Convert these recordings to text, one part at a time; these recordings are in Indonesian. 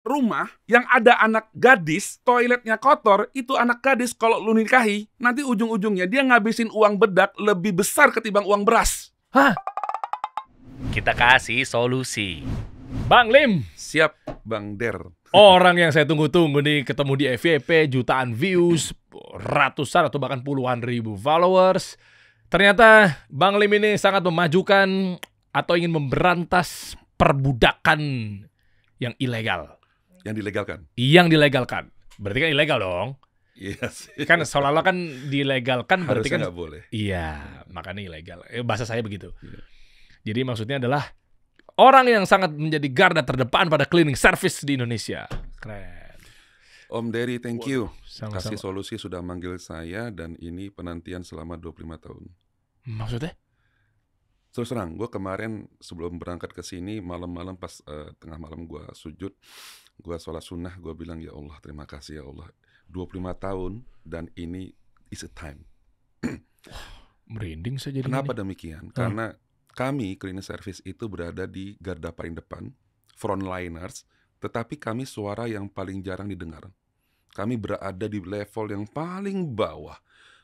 rumah yang ada anak gadis, toiletnya kotor, itu anak gadis kalau lu nikahi, nanti ujung-ujungnya dia ngabisin uang bedak lebih besar ketimbang uang beras. Hah? Kita kasih solusi. Bang Lim, Siap, Bang Der. orang yang saya tunggu-tunggu nih, ketemu di FYP, jutaan views, ratusan atau bahkan puluhan ribu followers. Ternyata Bang Lim ini sangat memajukan atau ingin memberantas perbudakan yang ilegal. Yang dilegalkan. Yang dilegalkan. Berarti kan ilegal dong. Iya sih. Kan seolah-olah kan dilegalkan berarti Harusnya kan nggak boleh. Iya, makanya ilegal. Bahasa saya begitu. Iya. Jadi maksudnya adalah orang yang sangat menjadi garda terdepan pada cleaning service di Indonesia. Keren. Om Dery, thank you. Sama-sama. Kasih solusi sudah manggil saya dan ini penantian selama 25 tahun. Maksudnya? Terus terang, gue kemarin sebelum berangkat ke sini malam-malam pas tengah malam gue sujud, gue sholat sunnah, gue bilang ya Allah terima kasih ya Allah 25 tahun dan ini is a time. Merinding saya jadi. Kenapa demikian? Karena kami cleaning service itu berada di garda paling depan, frontliners, tetapi kami suara yang paling jarang didengar. Kami berada di level yang paling bawah.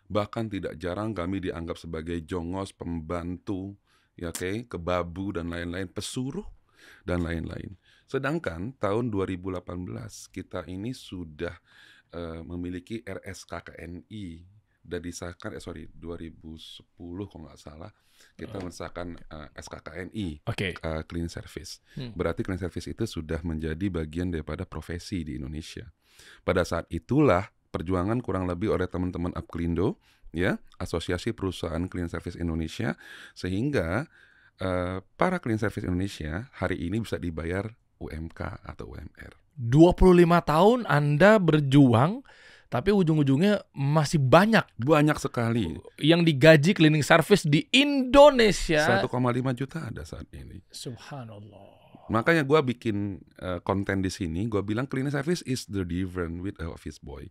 Bahkan tidak jarang kami dianggap sebagai jongos, pembantu, ya kebabu dan lain-lain, pesuruh dan lain-lain. Sedangkan tahun 2018 kita ini sudah memiliki RSKKNI dan disahkan 2010 kalau nggak salah kita mensahkan SKKNI, clean service. Berarti clean service itu sudah menjadi bagian daripada profesi di Indonesia. Pada saat itulah perjuangan kurang lebih oleh teman-teman Apklindo, ya, Asosiasi Perusahaan Clean Service Indonesia, sehingga para clean service Indonesia hari ini bisa dibayar UMK atau UMR. 25 tahun Anda berjuang, tapi ujung-ujungnya masih banyak sekali yang digaji cleaning service di Indonesia. 1,5 juta ada saat ini. Subhanallah. Makanya gue bikin konten di sini, gue bilang cleaning service is the different with office boy.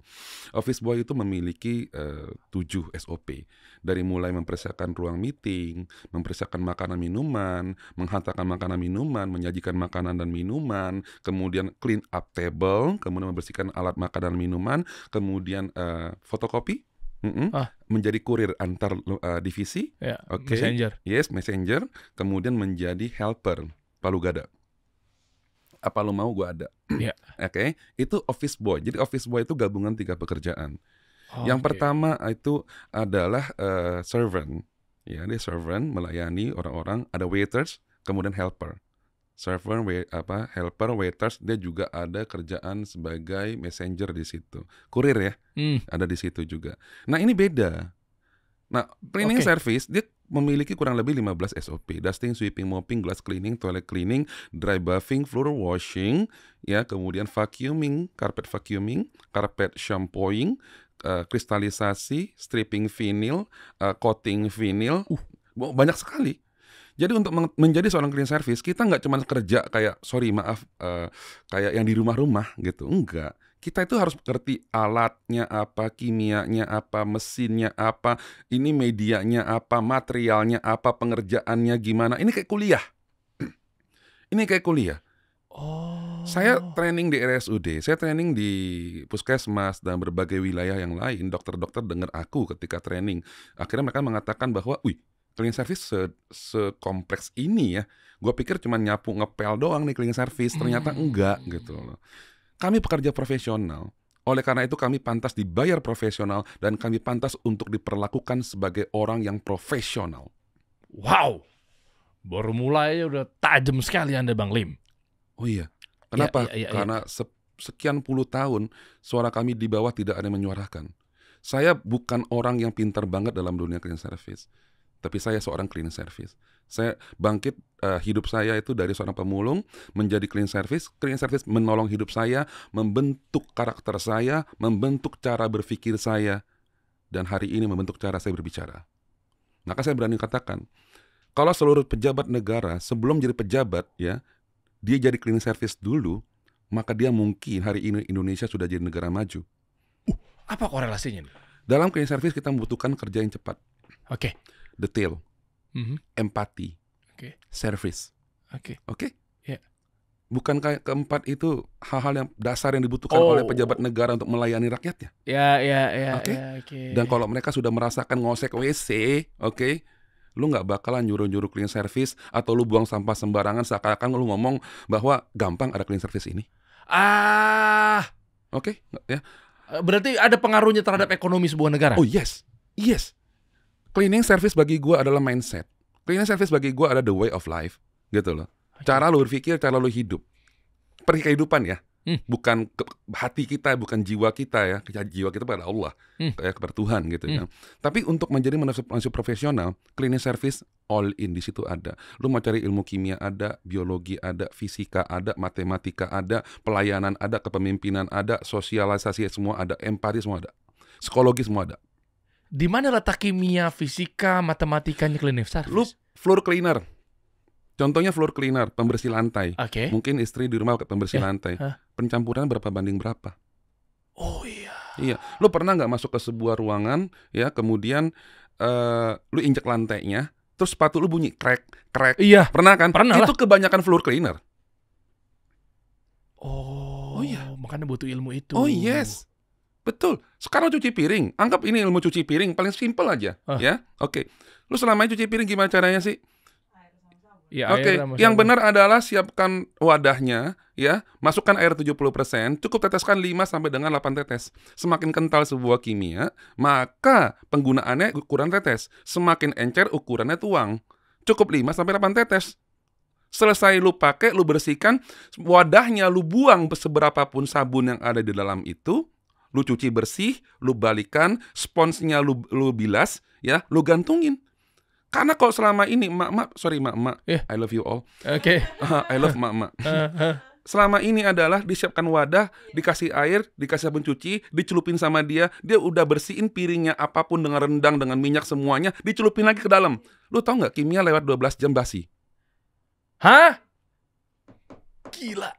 Office boy itu memiliki 7 SOP. Dari mulai mempersiapkan ruang meeting, mempersiapkan makanan minuman, menghantarkan makanan minuman, menyajikan makanan dan minuman, kemudian clean up table, kemudian membersihkan alat makanan dan minuman, kemudian fotokopi, menjadi kurir antar divisi, messenger. Yes, messenger, kemudian menjadi helper, palu gada. Apa lo mau gue ada. Itu office boy. Jadi office boy itu gabungan 3 pekerjaan. Yang pertama itu adalah servant. Ya, dia servant melayani orang-orang, ada waiters, kemudian helper. Servant, helper, waiters, dia juga ada kerjaan sebagai messenger di situ. Kurir ya. Ada di situ juga. Nah, ini beda. Nah, cleaning service dia memiliki kurang lebih 15 SOP. Dusting, sweeping, mopping, glass cleaning, toilet cleaning, dry buffing, floor washing, ya, kemudian vacuuming, carpet shampooing, kristalisasi, stripping vinyl, coating vinyl. Banyak sekali. Jadi untuk menjadi seorang cleaning service, kita nggak cuma kerja kayak, kayak yang di rumah-rumah gitu. Enggak. Kita itu harus ngerti alatnya apa, kimianya apa, mesinnya apa, ini medianya apa, materialnya apa, pengerjaannya gimana. Ini kayak kuliah. Saya training di RSUD, saya training di Puskesmas dan berbagai wilayah yang lain. Dokter-dokter dengar aku ketika training. Akhirnya mereka mengatakan bahwa, cleaning service sekompleks ini ya. Gue pikir cuma nyapu ngepel doang nih cleaning service, ternyata enggak gitu loh. Kami pekerja profesional, oleh karena itu kami pantas dibayar profesional dan kami pantas untuk diperlakukan sebagai orang yang profesional. Wow, baru mulai udah tajam sekali Anda Bang Lim. Oh iya, kenapa? Karena sekian puluh tahun suara kami di bawah tidak ada yang menyuarakan. Saya bukan orang yang pintar banget dalam dunia cleaning service, tapi saya seorang cleaning service. Saya bangkit, hidup saya itu dari seorang pemulung menjadi cleaning service. Cleaning service menolong hidup saya, membentuk karakter saya, membentuk cara berpikir saya, dan hari ini membentuk cara saya berbicara. Maka saya berani katakan, kalau seluruh pejabat negara sebelum jadi pejabat, ya, dia jadi cleaning service dulu, maka dia mungkin hari ini Indonesia sudah jadi negara maju. Apa korelasinya? Dalam cleaning service kita membutuhkan kerja yang cepat. Detail. Empati, service, bukan kayak keempat itu hal-hal yang dasar yang dibutuhkan oleh pejabat negara untuk melayani rakyatnya. Ya, Oke? oke. Dan kalau mereka sudah merasakan ngosek WC, oke, lu nggak bakalan nyuruh-nyuruh clean service atau lu buang sampah sembarangan seakan-akan lu ngomong bahwa gampang ada clean service ini. Oke, ya. Berarti ada pengaruhnya terhadap ekonomi sebuah negara? Oh yes. Cleaning service bagi gua adalah mindset. Cleaning service bagi gua ada the way of life, gitu loh. Cara lu berpikir, cara lu hidup. Kehidupan ya. Bukan hati kita, bukan jiwa kita ya. Jiwa kita pada Allah, kayak kepada Tuhan gitu ya. Tapi untuk menjadi manusia profesional, cleaning service all in di situ ada. Lu mau cari ilmu kimia ada, biologi ada, fisika ada, matematika ada, pelayanan ada, kepemimpinan ada, sosialisasi semua ada, empati semua ada, psikologi semua ada. Di mana letak kimia, fisika, matematikanya cleaning service? Lu floor cleaner. Contohnya floor cleaner, pembersih lantai. Oke. Mungkin istri di rumah pembersih lantai. Pencampuran berapa banding berapa? Oh iya. Iya. Lu pernah nggak masuk ke sebuah ruangan, ya, kemudian lu injek lantainya, terus sepatu lu bunyi krek. Iya. Pernah kan? Pernah Itu kebanyakan floor cleaner. Oh iya. Makanya butuh ilmu itu. Oh yes. Betul. Sekarang cuci piring. Anggap ini ilmu cuci piring, paling simpel aja. Ya. Oke. Lu selama ini cuci piring gimana caranya sih? Ya, Oke, yang benar adalah siapkan wadahnya, ya, masukkan air 70%, cukup teteskan 5 sampai dengan 8 tetes. Semakin kental sebuah kimia, maka penggunaannya ukuran tetes. Semakin encer ukurannya tuang. Cukup 5 sampai 8 tetes. Selesai lu pakai, lu bersihkan, wadahnya lu buang seberapapun sabun yang ada di dalam itu, lu cuci bersih, lu balikan, sponsnya lu bilas, ya, lu gantungin. Karena kalau selama ini mak, I love you all. Oke. I love mak. Selama ini adalah disiapkan wadah, dikasih air, dikasih sabun cuci, dicelupin sama dia udah bersihin piringnya apapun dengan rendang, dengan minyak semuanya, dicelupin lagi ke dalam. Lu tau nggak kimia lewat 12 jam basi? Hah? Gila.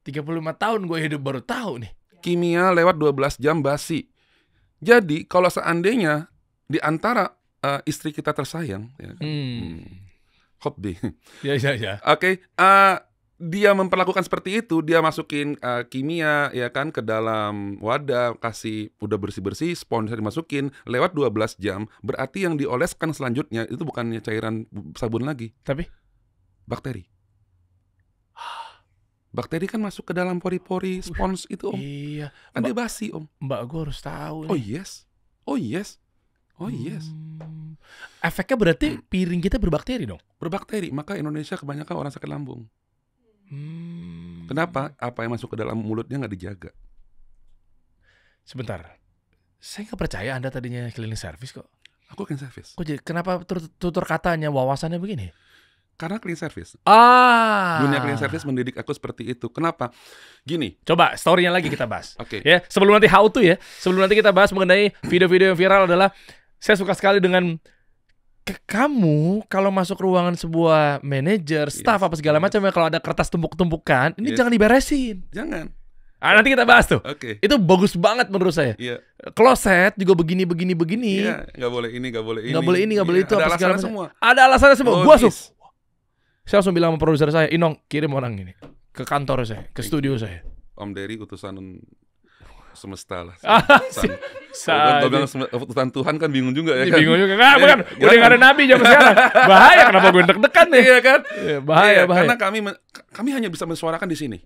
35 tahun gue hidup baru tahu nih. Kimia lewat 12 jam basi. Jadi kalau seandainya di antara istri kita tersayang, ya kan? Hobby. Ya. Oke, dia memperlakukan seperti itu, dia masukin kimia, ya kan, ke dalam wadah, kasih udah bersih-bersih, spons dimasukin lewat 12 jam, berarti yang dioleskan selanjutnya itu bukannya cairan sabun lagi, tapi bakteri. Bakteri kan masuk ke dalam pori-pori spons itu, Om. Iya. Kan dia basi, Om. Mbak gue harus tahu nih. Oh yes. Efeknya berarti piring kita berbakteri dong? Berbakteri, maka Indonesia kebanyakan orang sakit lambung. Kenapa? Apa yang masuk ke dalam mulutnya nggak dijaga. Sebentar, saya nggak percaya Anda tadinya cleaning service kok. Aku clean service. Kenapa tutur katanya wawasannya begini? Karena clean service. Dunia clean service mendidik aku seperti itu. Kenapa? Gini. Coba story-nya lagi kita bahas. Oke. Ya, sebelum nanti how to ya. Sebelum nanti kita bahas mengenai video-video yang viral adalah saya suka sekali dengan kamu kalau masuk ruangan sebuah manajer, staff apa segala macam ya, kalau ada kertas tumpuk-tumpukan, ini jangan diberesin. Jangan. Nanti kita bahas tuh. Oke. Itu bagus banget menurut saya. Iya. Kloset juga begini. Iya, nggak boleh ini, nggak boleh ini. Nggak boleh itu. Ada apa segala alasannya macam. semua. Ada alasannya semua. Oh, Gua saya langsung bilang sama produser saya, Inong kirim orang ini ke kantor saya, ke studio saya. Om Dery utusan semesta lah. Saya bilang utusan Tuhan kan bingung juga ya kan. Bingung juga. Bukan. Udah nggak ada nabi zaman sekarang. Bahaya, kenapa gue deg-degan nih? Iya kan? Bahaya. Karena kami hanya bisa mensuarakan di sini.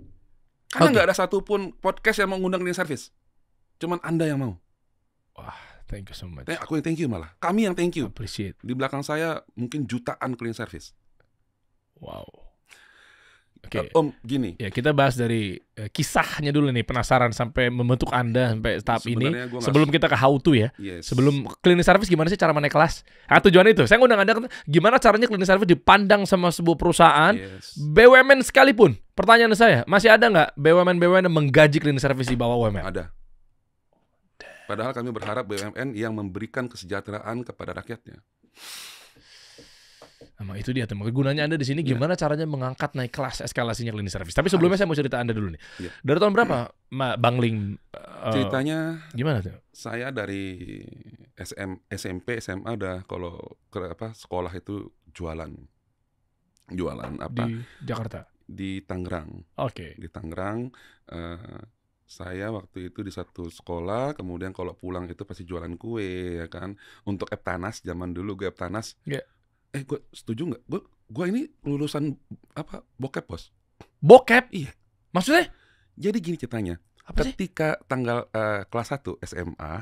Karena nggak ada satupun podcast yang mau ngundang clean service. Cuman Anda yang mau. Wah, thank you so much. Aku yang thank you malah. Kami yang thank you. Appreciate. Di belakang saya mungkin jutaan clean service. Wow. Oke. Om, gini. Ya, kita bahas dari kisahnya dulu nih, penasaran sampai membentuk Anda sampai tahap ini. Sebelum kita ke how to ya. Yes. Sebelum cleaning service gimana sih cara naik kelas? Tujuan itu. Saya ngundang Anda gimana caranya cleaning service dipandang sama sebuah perusahaan, BUMN sekalipun. Pertanyaan saya, masih ada nggak BUMN yang menggaji cleaning service di bawah UMR? Ada. Padahal kami berharap BUMN yang memberikan kesejahteraan kepada rakyatnya. Nah, itu dia tuh. Gunanya Anda di sini gimana caranya mengangkat naik kelas eskalasinya cleaning service. Tapi sebelumnya saya mau cerita Anda dulu nih. Dari tahun berapa Bang Ling? Ceritanya gimana tuh? Saya dari SMP, SMA udah kalau ke sekolah itu jualan apa? Di Jakarta. Di Tangerang. Oke. Di Tangerang, saya waktu itu di satu sekolah, kemudian kalau pulang itu pasti jualan kue, ya kan. Untuk Eptanas, zaman dulu gue Eptanas. Iya. Gue setuju nggak? Gue ini lulusan bokep, Bos. Bokep? Iya. Maksudnya? Jadi gini ceritanya. Apa sih? Ketika tanggal kelas 1 SMA,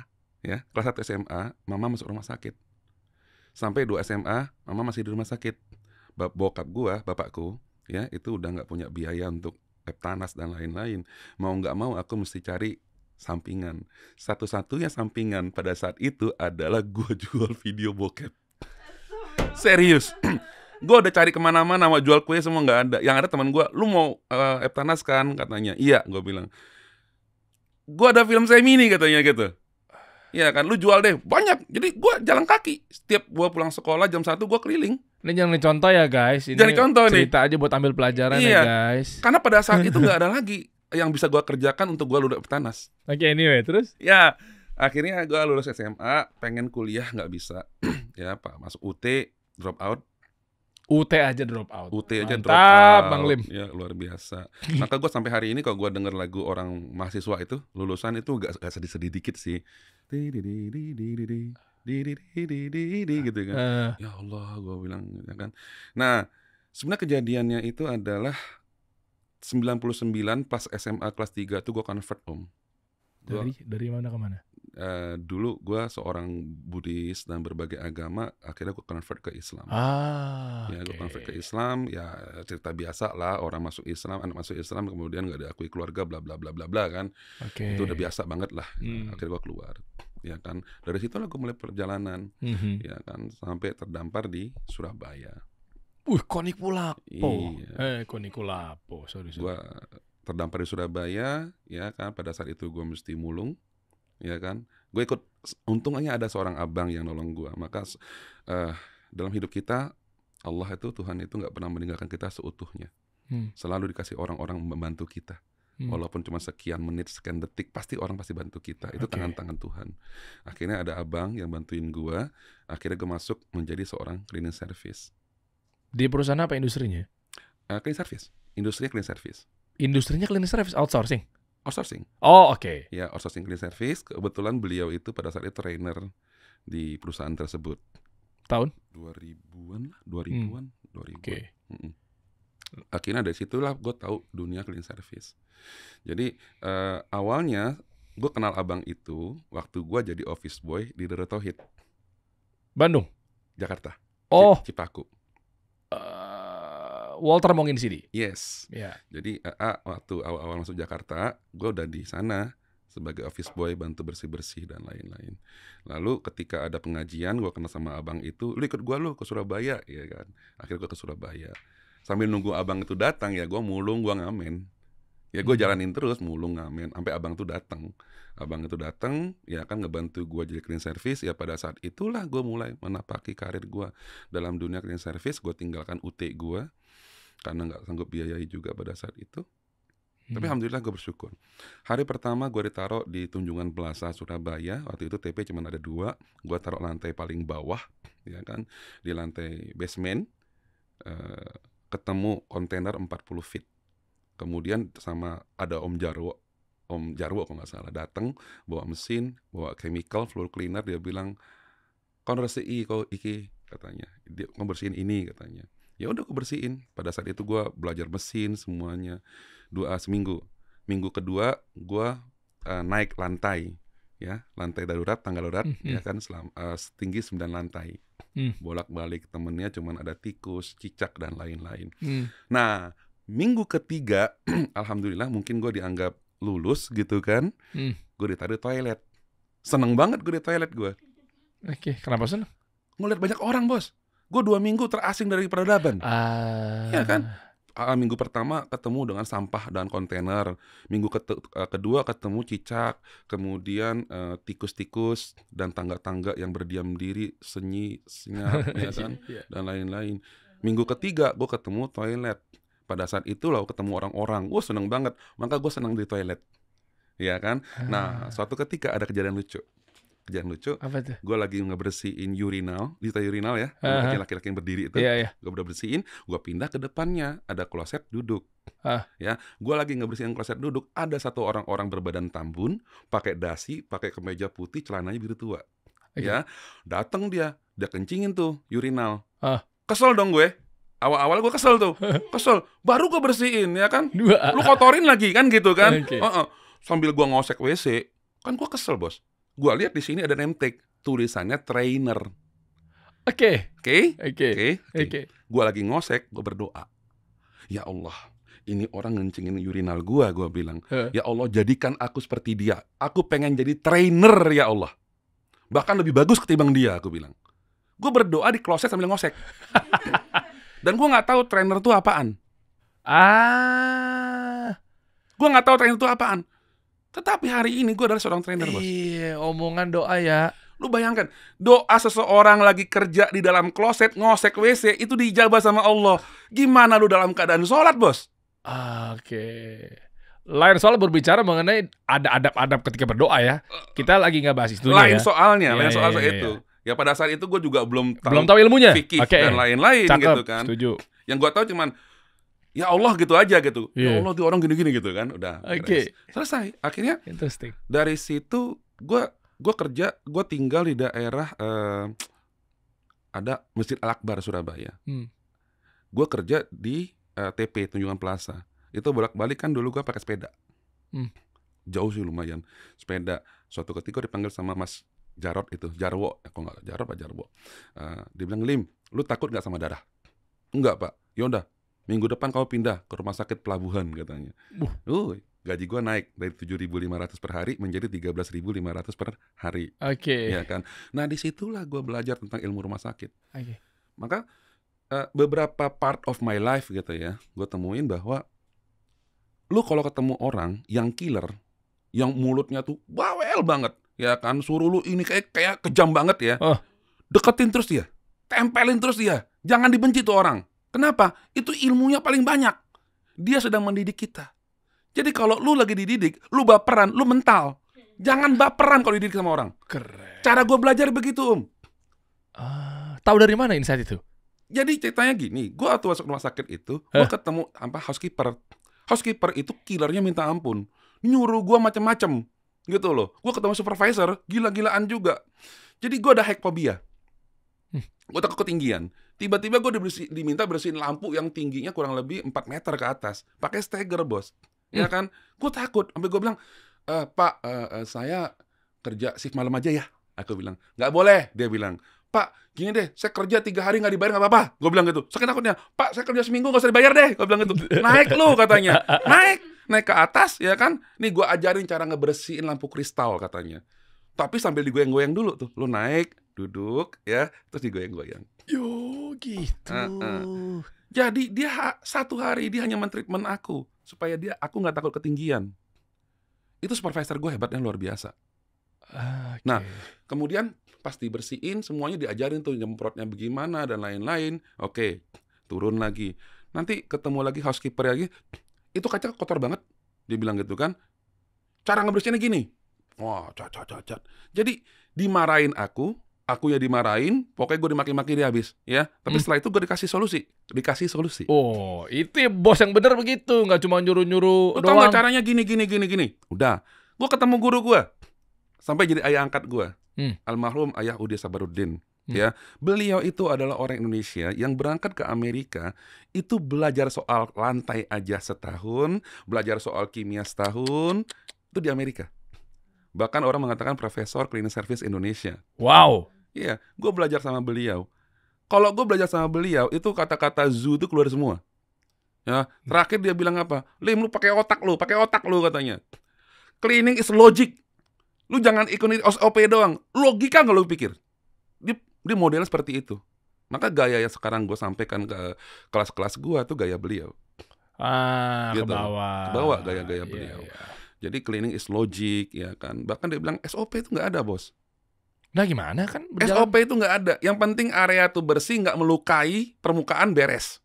ya, kelas 1 SMA, mama masuk rumah sakit. Sampai 2 SMA, mama masih di rumah sakit. Bokap gua, bapakku, ya, itu udah nggak punya biaya untuk Eptanas dan lain-lain. Mau nggak mau aku mesti cari sampingan. Satu-satunya sampingan pada saat itu adalah gua jual video bokep. Serius. Gue udah cari kemana-mana, mau jual kue semua nggak ada. Yang ada teman gue, lu mau Eptanas kan? Katanya. Iya, gue bilang. Gue ada film semi nih katanya gitu. Iya kan, lu jual deh, banyak. Jadi gue jalan kaki. Setiap gue pulang sekolah jam 1 gue keliling. Ini jangan dicontoh ya guys. Ini Jangan contoh nih. cerita aja buat ambil pelajaran Iya. ya guys. Karena pada saat itu nggak ada lagi yang bisa gue kerjakan untuk gue lulus Eptanas. Oke, anyway, terus? Ya, akhirnya gue lulus SMA, pengen kuliah nggak bisa. Ya, Pak, masuk UT, drop out. UT aja drop out. UT aja drop Mantap, out. Bang Lim. Ya, luar biasa. Maka gue sampai hari ini kalau gue denger lagu orang mahasiswa itu, lulusan itu gak sedih-sedih dikit sih. Gitu kan. Ya Allah, gue bilang ya kan. Nah, sebenarnya kejadiannya itu adalah 99 pas SMA kelas 3 tuh gue convert om. Dari mana ke mana? Dulu gue seorang Buddhis dan berbagai agama, akhirnya gue convert ke Islam. Ya, gue convert ke Islam, ya cerita biasa lah, orang masuk Islam, anak masuk Islam, kemudian gak diakui keluarga, bla bla bla bla bla kan. Itu udah biasa banget lah. Akhirnya gue keluar, ya kan. Dari situ lah gue mulai perjalanan, ya kan, sampai terdampar di Surabaya. Konikulapo. Iya. Konikulapo. Sorry. Gue terdampar di Surabaya, ya kan. Pada saat itu gue mesti mulung, ya kan. Gue ikut, untungnya ada seorang abang yang nolong gue. Maka dalam hidup kita, Allah itu, Tuhan itu gak pernah meninggalkan kita seutuhnya. Selalu dikasih orang-orang membantu kita. Walaupun cuma sekian menit, sekian detik, pasti orang pasti bantu kita. Itu tangan-tangan Tuhan. Akhirnya ada abang yang bantuin gue. Akhirnya gue masuk menjadi seorang cleaning service. Di perusahaan apa industrinya? Cleaning service. Industrinya cleaning service. Industrinya cleaning service, outsourcing? Outsourcing. Oh, oke. Ya, outsourcing cleaning service. Kebetulan beliau itu pada saat itu trainer di perusahaan tersebut. Tahun? 2000-an lah, 2000-an. Oke. Akhirnya dari situlah gue tahu dunia cleaning service. Jadi awalnya gue kenal abang itu waktu gue jadi office boy di Darut Tauhid, Bandung? Jakarta. Oh. Cipaku. Walter Mongin City. Yes. Yeah. Jadi waktu awal-awal masuk Jakarta, gue udah di sana sebagai office boy, bantu bersih-bersih dan lain-lain. Lalu ketika ada pengajian, gue kenal sama abang itu, lu ikut gue lu ke Surabaya, ya kan. Akhirnya gue ke Surabaya. Sambil nunggu abang itu datang, ya gue mulung, gue ngamen. Ya gue jalanin terus, mulung, ngamen, sampai abang itu datang. Abang itu datang, ya kan ngebantu gue jadi cleaning service. Ya pada saat itulah gue mulai menapaki karir gue dalam dunia cleaning service. Gue tinggalkan UT gue karena nggak sanggup biayai juga pada saat itu. Tapi alhamdulillah gue bersyukur. Hari pertama gue ditaruh di Tunjungan Plaza Surabaya. Waktu itu TP cuma ada 2. Gue taruh lantai paling bawah, ya kan, di lantai basement. Ketemu kontainer 40 feet. Kemudian sama ada Om Jarwo kalau nggak salah datang, bawa mesin, bawa chemical, floor cleaner. Dia bilang, "Kon resiki kau iki," katanya. Dia mau bersihin ini katanya. Ya udah gue bersihin. Pada saat itu gue belajar mesin semuanya. Seminggu. Minggu kedua gue naik lantai, ya, lantai darurat, tangga darurat, ya kan, setinggi 9 lantai. Bolak-balik, temennya cuman ada tikus, cicak dan lain-lain. Nah, minggu ketiga, alhamdulillah mungkin gue dianggap lulus gitu kan. Gue ditaruh toilet. Seneng banget gue di toilet gue. Oke, kenapa seneng? Ngeliat banyak orang, bos. Gue 2 minggu terasing dari peradaban. Ya kan? Minggu pertama ketemu dengan sampah dan kontainer. Minggu kedua ketemu cicak. Kemudian tikus-tikus dan tangga-tangga yang berdiam diri, senyap, ya kan? Dan lain-lain. Minggu ketiga gue ketemu toilet. Pada saat itu lah ketemu orang-orang. Gue seneng banget. Maka gue seneng di toilet. Ya kan? Nah, suatu ketika ada kejadian lucu. kejadian lucu. Apa tuh? Gue lagi ngebersihin urinal, di urinal ya, Aha. laki-laki yang berdiri itu. Iya, iya. Gue udah bersihin, gue pindah ke depannya, ada kloset duduk. Ah. Ya, gue lagi ngebersihin kloset duduk, ada satu orang berbadan tambun, pakai dasi, pakai kemeja putih, celananya biru tua. Oke. Ya, datang dia kencingin tuh urinal. Ah. Kesel dong gue. Awal-awal gue kesel tuh, kesel. Baru gue bersihin, ya kan? Dua. Lu kotorin lagi kan gitu kan? Oke. Sambil gue ngosek WC, kan gue kesel bos. Gue lihat di sini ada name tag, tulisannya trainer. Oke. Oke. Gue lagi ngosek, gue berdoa. Ya Allah, ini orang ngencingin urinal gue bilang. Ya Allah, jadikan aku seperti dia. Aku pengen jadi trainer ya Allah. Bahkan lebih bagus ketimbang dia, aku bilang. Gue berdoa di kloset sambil ngosek. Dan gue nggak tahu trainer itu apaan. Gue nggak tahu trainer itu apaan. Tetapi hari ini gue adalah seorang trainer, bos. Iya, omongan doa ya. Lu bayangkan, doa seseorang lagi kerja di dalam kloset, ngosek WC, itu dijabah sama Allah. Gimana lu dalam keadaan sholat, bos? Oke. Lain soal berbicara mengenai ada adab-adab ketika berdoa ya. Kita lagi nggak bahas itu Lain ya. soalnya, Iya, soal iya, itu. Ya pada saat itu gue juga belum tahu ilmunya. Fikih dan lain-lain. Cakep, gitu kan. Setuju. Yang gue tahu cuman ya Allah gitu aja gitu. Yeah. Ya Allah tuh orang gini-gini gitu kan. Udah. Oke. Selesai. Akhirnya Interesting. dari situ gue kerja, gue tinggal di daerah ada Masjid Al-Akbar Surabaya. Gue kerja di TP Tunjungan Plaza. Itu bolak-balik kan dulu gue pakai sepeda. Jauh sih lumayan. Sepeda. Suatu ketika dipanggil sama Mas Jarod itu, Jarwo, kok nggak Jarod Pak Jarwo. Dia bilang, Lim, lu takut nggak sama darah? Enggak Pak. Yaudah, minggu depan kau pindah ke rumah sakit pelabuhan katanya. Gaji gue naik dari 7.500 per hari menjadi 13.500 per hari. Oke. Ya kan. Nah disitulah gue belajar tentang ilmu rumah sakit. Oke. Maka beberapa part of my life gitu ya, gue temuin bahwa lu kalau ketemu orang yang killer, yang mulutnya tuh bawel banget, ya kan, suruh lu ini kayak kejam banget ya, deketin terus dia, tempelin terus dia, jangan dibenci tuh orang. Kenapa? Itu ilmunya paling banyak. Dia sedang mendidik kita. Jadi kalau lu lagi dididik, lu baperan, lu mental. Jangan baperan kalau dididik sama orang. Keren. Cara gue belajar begitu, Tahu dari mana insight itu? Jadi ceritanya gini, gue waktu masuk rumah sakit itu, gue ketemu housekeeper. Housekeeper itu killernya minta ampun, nyuruh gue macam-macam, gitu loh. Gue ketemu supervisor, gila-gilaan juga. Jadi gue ada hekfobia. Gue takut ketinggian. Tiba-tiba gue diminta bersihin lampu yang tingginya kurang lebih 4 meter ke atas, pakai steger, bos. Ya kan? Gue takut. Sampai gue bilang, Pak, saya kerja shift malam aja ya. Aku bilang, nggak boleh. Dia bilang, Pak, gini deh, saya kerja 3 hari nggak dibayar nggak apa-apa. Gue bilang gitu. Saking takutnya, Pak, saya kerja seminggu nggak usah dibayar deh. Gue bilang gitu. Naik lu katanya. Naik ke atas, ya kan? Nih gue ajarin cara ngebersihin lampu kristal katanya. Tapi sambil digoyang-goyang dulu tuh. Lu naik, duduk, ya, terus digoyang-goyang. Yo, gitu. Jadi dia satu hari dia hanya mentreatment aku supaya aku nggak takut ketinggian. Itu supervisor gue hebatnya luar biasa. Okay. Nah, kemudian pas dibersihin semuanya diajarin tuh nyemprotnya bagaimana dan lain-lain. Oke, turun lagi. Nanti ketemu lagi housekeeper lagi. Itu kaca kotor banget. Dia bilang gitu kan. Cara ngebersihinnya gini. Wah, cat. Jadi dimarahin aku ya dimarahin, pokoknya gue dimaki-maki dia habis, ya. Tapi setelah itu gue dikasih solusi. Oh, itu bos yang bener begitu, nggak cuma nyuruh-nyuruh doang. Tahu nggak caranya gini. Udah, gue ketemu guru gue, sampai jadi ayah angkat gue, almarhum Ayah Udi Sabaruddin. Ya, beliau itu adalah orang Indonesia yang berangkat ke Amerika, itu belajar soal lantai aja setahun, belajar soal kimia setahun, itu di Amerika. Bahkan orang mengatakan profesor cleaning service Indonesia. Wow. Iya, gue belajar sama beliau. Kalau gue belajar sama beliau, itu kata-kata zoo itu keluar semua. Ya, terakhir dia bilang apa? Lim, lu pakai otak lu katanya. Cleaning is logic. Lu jangan ikutin SOP doang. Logika nggak lu pikir? Dia modelnya seperti itu. Maka gaya yang sekarang gue sampaikan ke kelas-kelas gue tuh gaya beliau. Gitu. Ke bawah gaya-gaya beliau. Iya. Jadi cleaning is logic, ya kan. Bahkan dia bilang SOP itu nggak ada, bos. Nah gimana kan berjalan? SOP itu nggak ada. Yang penting area tuh bersih, nggak melukai, permukaan beres.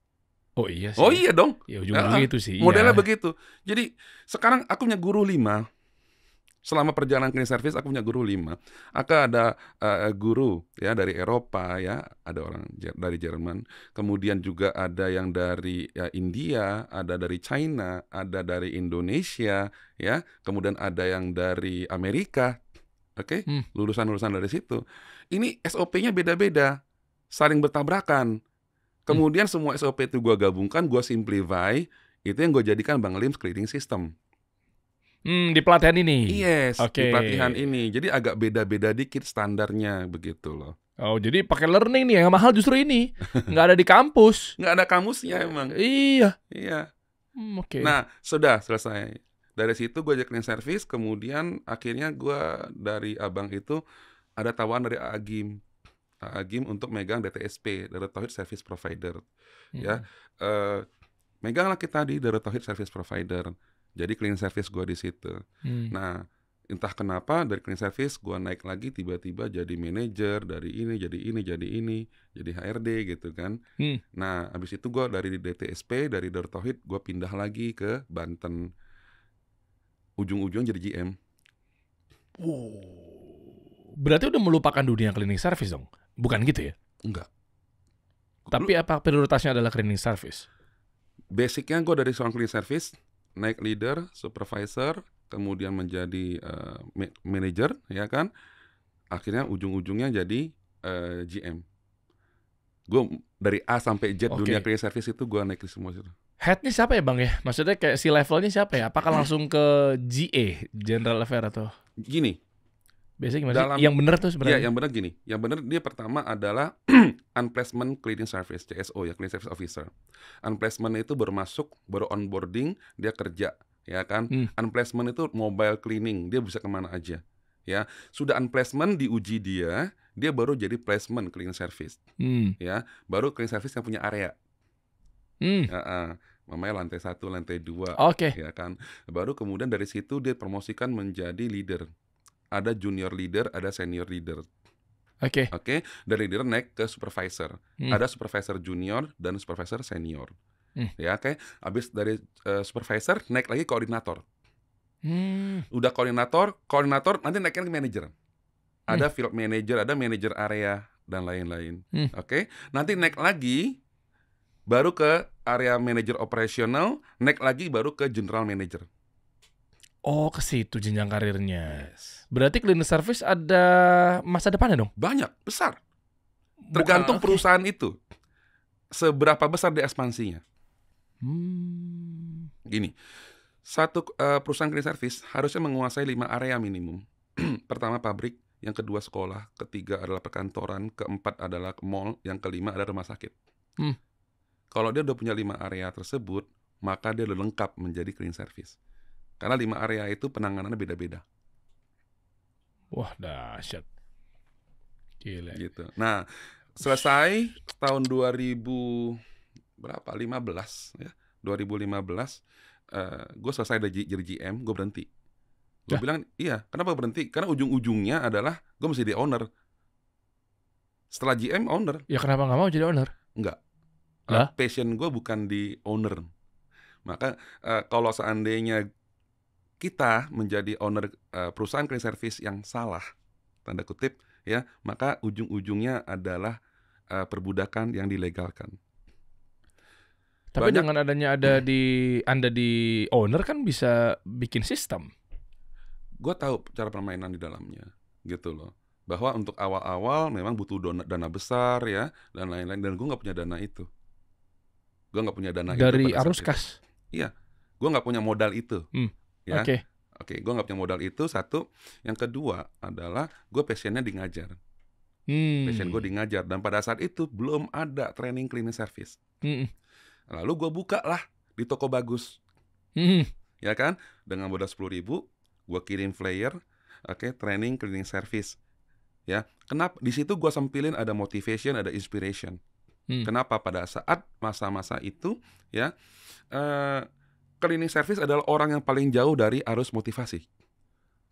Oh iya sih. Oh iya dong. Ya ujung-ujungnya itu sih. Modelnya begitu. Jadi sekarang aku punya guru 5. Selama perjalanan cleaning service aku punya guru 5. Ada guru ya dari Eropa ya, ada orang dari Jerman, kemudian juga ada yang dari India, ada dari China, ada dari Indonesia ya, kemudian ada yang dari Amerika. Oke, lulusan-lulusan dari situ. Ini SOP-nya beda-beda, saling bertabrakan. Kemudian semua SOP itu gue gabungkan, gue simplify, itu yang gue jadikan Bang Lim's Cleaning System. Di pelatihan ini? Yes, Oke. di pelatihan ini. Jadi agak beda-beda dikit standarnya begitu loh. Oh, jadi pakai learning nih, yang mahal justru ini. Nggak ada di kampus. Nggak ada kamusnya emang. Iya. Iya. Oke. Nah, sudah selesai. Dari situ gue jadi cleaning service, kemudian akhirnya gue dari abang itu ada tawaran dari Agim. Agim untuk megang DTSP, Darut Tauhid Service Provider. Ya, meganglah kita di Darut Tauhid Service Provider. Jadi cleaning service gue di situ. Nah, entah kenapa dari cleaning service gue naik lagi tiba-tiba jadi manajer, dari ini jadi HRD gitu kan. Nah, abis itu gue dari DTSP, dari Darut Tauhid gue pindah lagi ke Banten. Ujung-ujung jadi GM. Berarti udah melupakan dunia cleaning service dong? Bukan gitu ya? Enggak. Tapi apa prioritasnya adalah cleaning service? Basicnya gue dari seorang cleaning service, naik leader, supervisor, kemudian menjadi manager, ya kan? Akhirnya ujung-ujungnya jadi GM. Gue dari A sampai Z dunia cleaning service itu gue naik di semua situ. Headnya siapa ya Bang ya? Maksudnya kayak si levelnya siapa ya? Apakah langsung ke GA, General Affair atau? Gini. Biasanya gimana sih? Yang benar tuh sebenarnya? Iya, yang benar gini. Yang benar dia pertama adalah Unplacement Cleaning Service, CSO ya, Cleaning Service Officer. Unplacement itu baru masuk, baru onboarding, dia kerja, ya kan? Unplacement itu mobile cleaning, dia bisa kemana aja. Ya, sudah unplacement diuji dia baru jadi placement cleaning service. Ya, baru cleaning service yang punya area. Namanya lantai 1, lantai 2, ya kan. Baru kemudian dari situ dia promosikan menjadi leader. Ada junior leader, ada senior leader. Oke. Dari leader naik ke supervisor. Ada supervisor junior dan supervisor senior. Ya, oke. Habis dari supervisor naik lagi koordinator. Udah koordinator nanti naiknya ke manager. Ada field manager, ada manager area dan lain-lain. Oke. Nanti naik lagi baru ke area manager operasional, naik lagi baru ke general manager. Oh, ke situ jenjang karirnya. Berarti cleaning service ada masa depannya dong? Banyak, besar. Tergantung perusahaan itu. Seberapa besar dia ekspansinya. Gini, satu perusahaan cleaning service harusnya menguasai 5 area minimum. Pertama pabrik, yang kedua sekolah, ketiga adalah perkantoran, keempat adalah mall, yang kelima adalah rumah sakit. Kalau dia udah punya 5 area tersebut, maka dia udah lengkap menjadi cleaning service. Karena 5 area itu penanganannya beda-beda. Wah, dahsyat. Gila. Gitu. Nah, selesai tahun 2015 ya. 2015 gue selesai jadi GM, gue berhenti. Gue bilang, iya, kenapa berhenti? Karena ujung-ujungnya adalah gue mesti jadi owner. Setelah GM, owner. Ya kenapa nggak mau jadi owner? Enggak. Passion gue bukan di owner. Maka kalau seandainya kita menjadi owner perusahaan cleaning service yang salah, tanda kutip, ya, maka ujung-ujungnya adalah perbudakan yang dilegalkan. Tapi dengan adanya Anda di owner kan bisa bikin sistem. Gue tahu cara permainan di dalamnya, gitu loh. Bahwa untuk awal-awal memang butuh dana besar ya dan lain-lain, dan gue nggak punya dana itu. Gue nggak punya dana dari itu arus kas. Iya, gue nggak punya modal itu. Ya. Oke, gue nggak punya modal itu, satu. Yang kedua adalah gue passionnya di ngajar. Passion gue di ngajar, dan pada saat itu belum ada training cleaning service. Lalu gue buka lah di toko bagus, ya kan, dengan modal 10.000, gue kirim flyer, training cleaning service, ya. Kenapa? Di situ gue sempilin ada motivation, ada inspiration. Kenapa? Pada saat masa-masa itu, ya, cleaning service adalah orang yang paling jauh dari arus motivasi.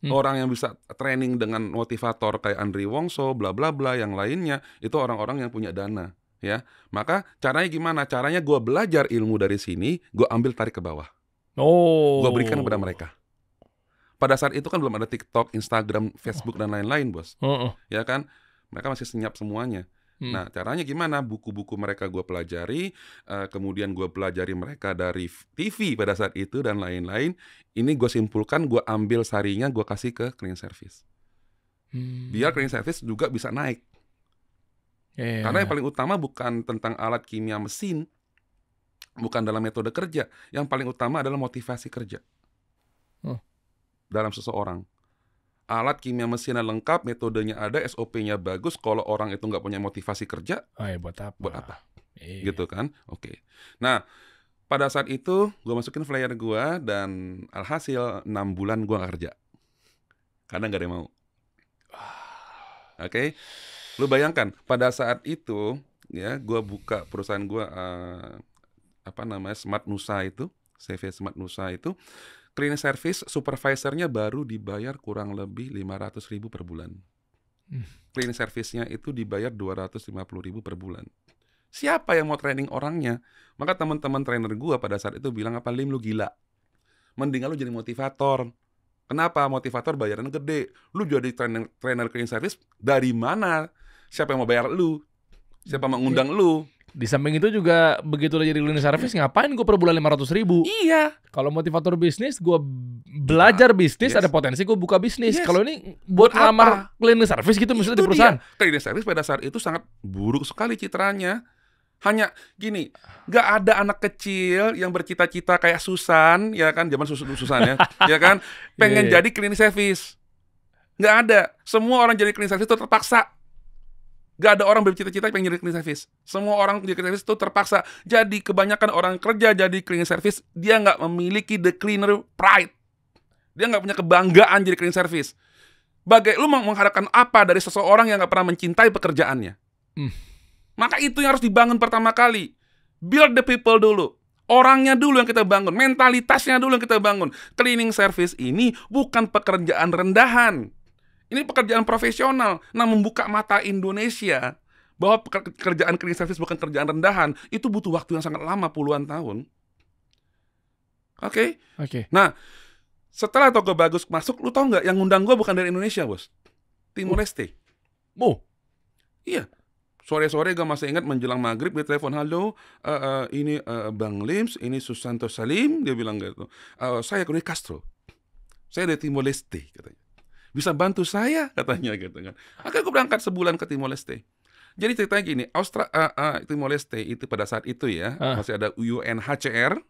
Orang yang bisa training dengan motivator kayak Andri Wongso, bla bla bla, yang lainnya, itu orang-orang yang punya dana. Ya, maka caranya gimana? Caranya gue belajar ilmu dari sini, gue ambil tarik ke bawah. Gue berikan kepada mereka. Pada saat itu kan belum ada TikTok, Instagram, Facebook dan lain-lain, Bos. Ya kan? Mereka masih senyap semuanya. Nah, caranya gimana? Buku-buku mereka gue pelajari, kemudian gue pelajari mereka dari TV pada saat itu dan lain-lain. Ini gue simpulkan, gue ambil sarinya, gue kasih ke cleaning service. Biar cleaning service juga bisa naik. Karena yang paling utama bukan tentang alat kimia mesin, bukan dalam metode kerja. Yang paling utama adalah motivasi kerja dalam seseorang. Alat kimia mesinnya lengkap, metodenya ada, SOP-nya bagus. Kalau orang itu nggak punya motivasi kerja, buat apa? Buat apa? Gitu kan? Oke. Nah, pada saat itu gue masukin flyer gue dan alhasil 6 bulan gue nggak kerja. Karena nggak ada yang mau. Oke. Lu bayangkan, pada saat itu ya gue buka perusahaan gue Smart Nusa itu, CV Smart Nusa itu, cleaning service supervisornya baru dibayar kurang lebih 500.000 per bulan. Cleaning service-nya itu dibayar 250.000 per bulan. Siapa yang mau training orangnya? Maka teman-teman trainer gua pada saat itu bilang, apa Lim, lu gila? Mendingan lu jadi motivator. Kenapa? Motivator bayaran gede. Lu jadi trainer cleaning service, dari mana? Siapa yang mau bayar lu? Siapa mau ngundang lu? Di samping itu juga begitu lo jadi cleaning service, ngapain gue per bulan 500.000? Iya. Kalau motivator bisnis, gue belajar bisnis, ada potensi gue buka bisnis. Kalau ini buat ngelamar cleaning service gitu misalnya di perusahaan. Cleaning service pada saat itu sangat buruk sekali citranya. Hanya gini, nggak ada anak kecil yang bercita-cita kayak Susan, ya kan, zaman Susan ya, ya kan, pengen jadi cleaning service. Nggak ada. Semua orang jadi cleaning service itu terpaksa. Gak ada orang bercita-cita pengen jadi cleaning service. Semua orang jadi cleaning service itu terpaksa. Jadi kebanyakan orang kerja jadi cleaning service, dia nggak memiliki the cleaner pride. Dia nggak punya kebanggaan jadi cleaning service. Lu mau mengharapkan apa dari seseorang yang nggak pernah mencintai pekerjaannya? Maka itu yang harus dibangun pertama kali. Build the people dulu. Orangnya dulu yang kita bangun. Mentalitasnya dulu yang kita bangun. Cleaning service ini bukan pekerjaan rendahan. Ini pekerjaan profesional. Nah, membuka mata Indonesia bahwa pekerjaan cleaning service bukan kerjaan rendahan, itu butuh waktu yang sangat lama, puluhan tahun. Oke? Nah, setelah Toko Bagus masuk, lu tau nggak yang ngundang gue bukan dari Indonesia, Bos? Timor Leste. Iya. Sore-sore gue masih ingat menjelang maghrib dia telepon, halo, ini Bang Lims, ini Susanto Salim, dia bilang gitu. Saya Rudi Castro. Saya dari Timor Leste, katanya. Bisa bantu saya, katanya gitu kan. Akhirnya gue berangkat sebulan ke Timor Leste. Jadi ceritanya gini, Timor Leste itu pada saat itu ya, masih ada UNHCR,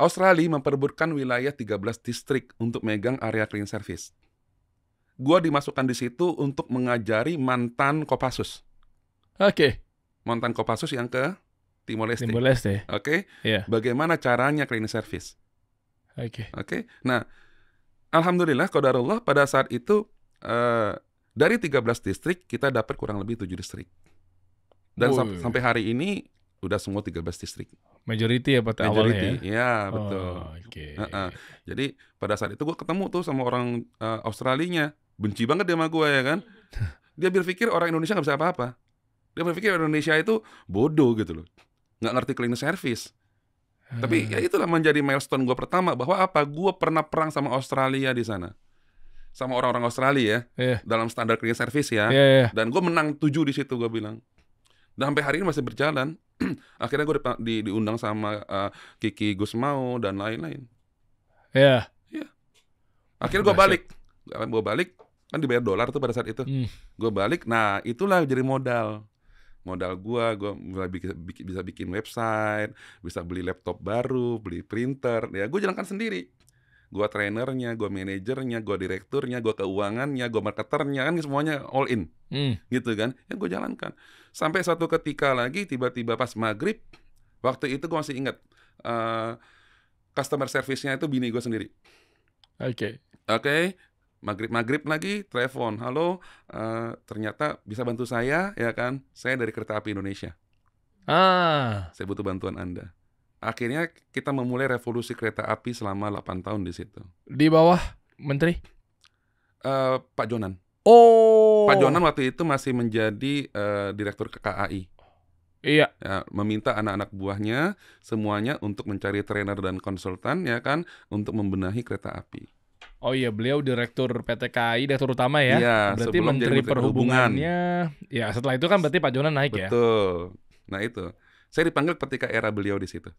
Australia memperebutkan wilayah 13 distrik untuk megang area cleaning service. Gua dimasukkan di situ untuk mengajari mantan Kopassus. Mantan Kopassus yang ke Timor Leste. Bagaimana caranya cleaning service. Nah, alhamdulillah, qadarullah, pada saat itu dari 13 distrik kita dapat kurang lebih 7 distrik. Dan sampai hari ini udah semua 13 distrik. Majority ya pada awalnya ya? Iya, betul. Jadi pada saat itu gue ketemu tuh sama orang Australinya. Benci banget dia sama gue ya kan. Dia berpikir orang Indonesia gak bisa apa-apa. Dia berpikir Indonesia itu bodoh gitu loh. Gak ngerti cleaning service. Tapi ya itulah menjadi milestone gue pertama, bahwa apa? Gue pernah perang sama Australia di sana, sama orang-orang Australia ya, dalam standar cleaning service ya. Dan gue menang 7 di situ, gue bilang. Dan sampai hari ini masih berjalan. Akhirnya gue diundang sama Kiki Gusmao dan lain-lain. Akhirnya gue balik, kan dibayar dolar tuh pada saat itu. Gue balik, nah itulah jadi modal gue bisa bikin website, bisa beli laptop baru, beli printer, ya gue jalankan sendiri. Gue trainernya, gue manajernya, gue direkturnya, gue keuangannya, gue marketernya, kan semuanya all in, gitu kan. Ya gue jalankan. Sampai suatu ketika lagi, tiba-tiba pas maghrib, waktu itu gue masih ingat, customer service-nya itu bini gue sendiri. Maghrib lagi telepon, halo, ternyata bisa bantu saya, ya kan? Saya dari Kereta Api Indonesia. Saya butuh bantuan Anda. Akhirnya kita memulai revolusi kereta api selama 8 tahun di situ. Di bawah Menteri? Pak Jonan. Oh. Pak Jonan waktu itu masih menjadi direktur KAI. Iya. Ya, meminta anak-anak buahnya semuanya untuk mencari trainer dan konsultan ya kan untuk membenahi kereta api. Oh iya, beliau direktur PT KAI, direktur utama ya. Iya, Berarti sebelum jadi Menteri Menteri Perhubungan. Perhubungannya, ya setelah itu kan berarti Pak Jonan naik ya. Betul. Nah itu, saya dipanggil ketika era beliau di situ.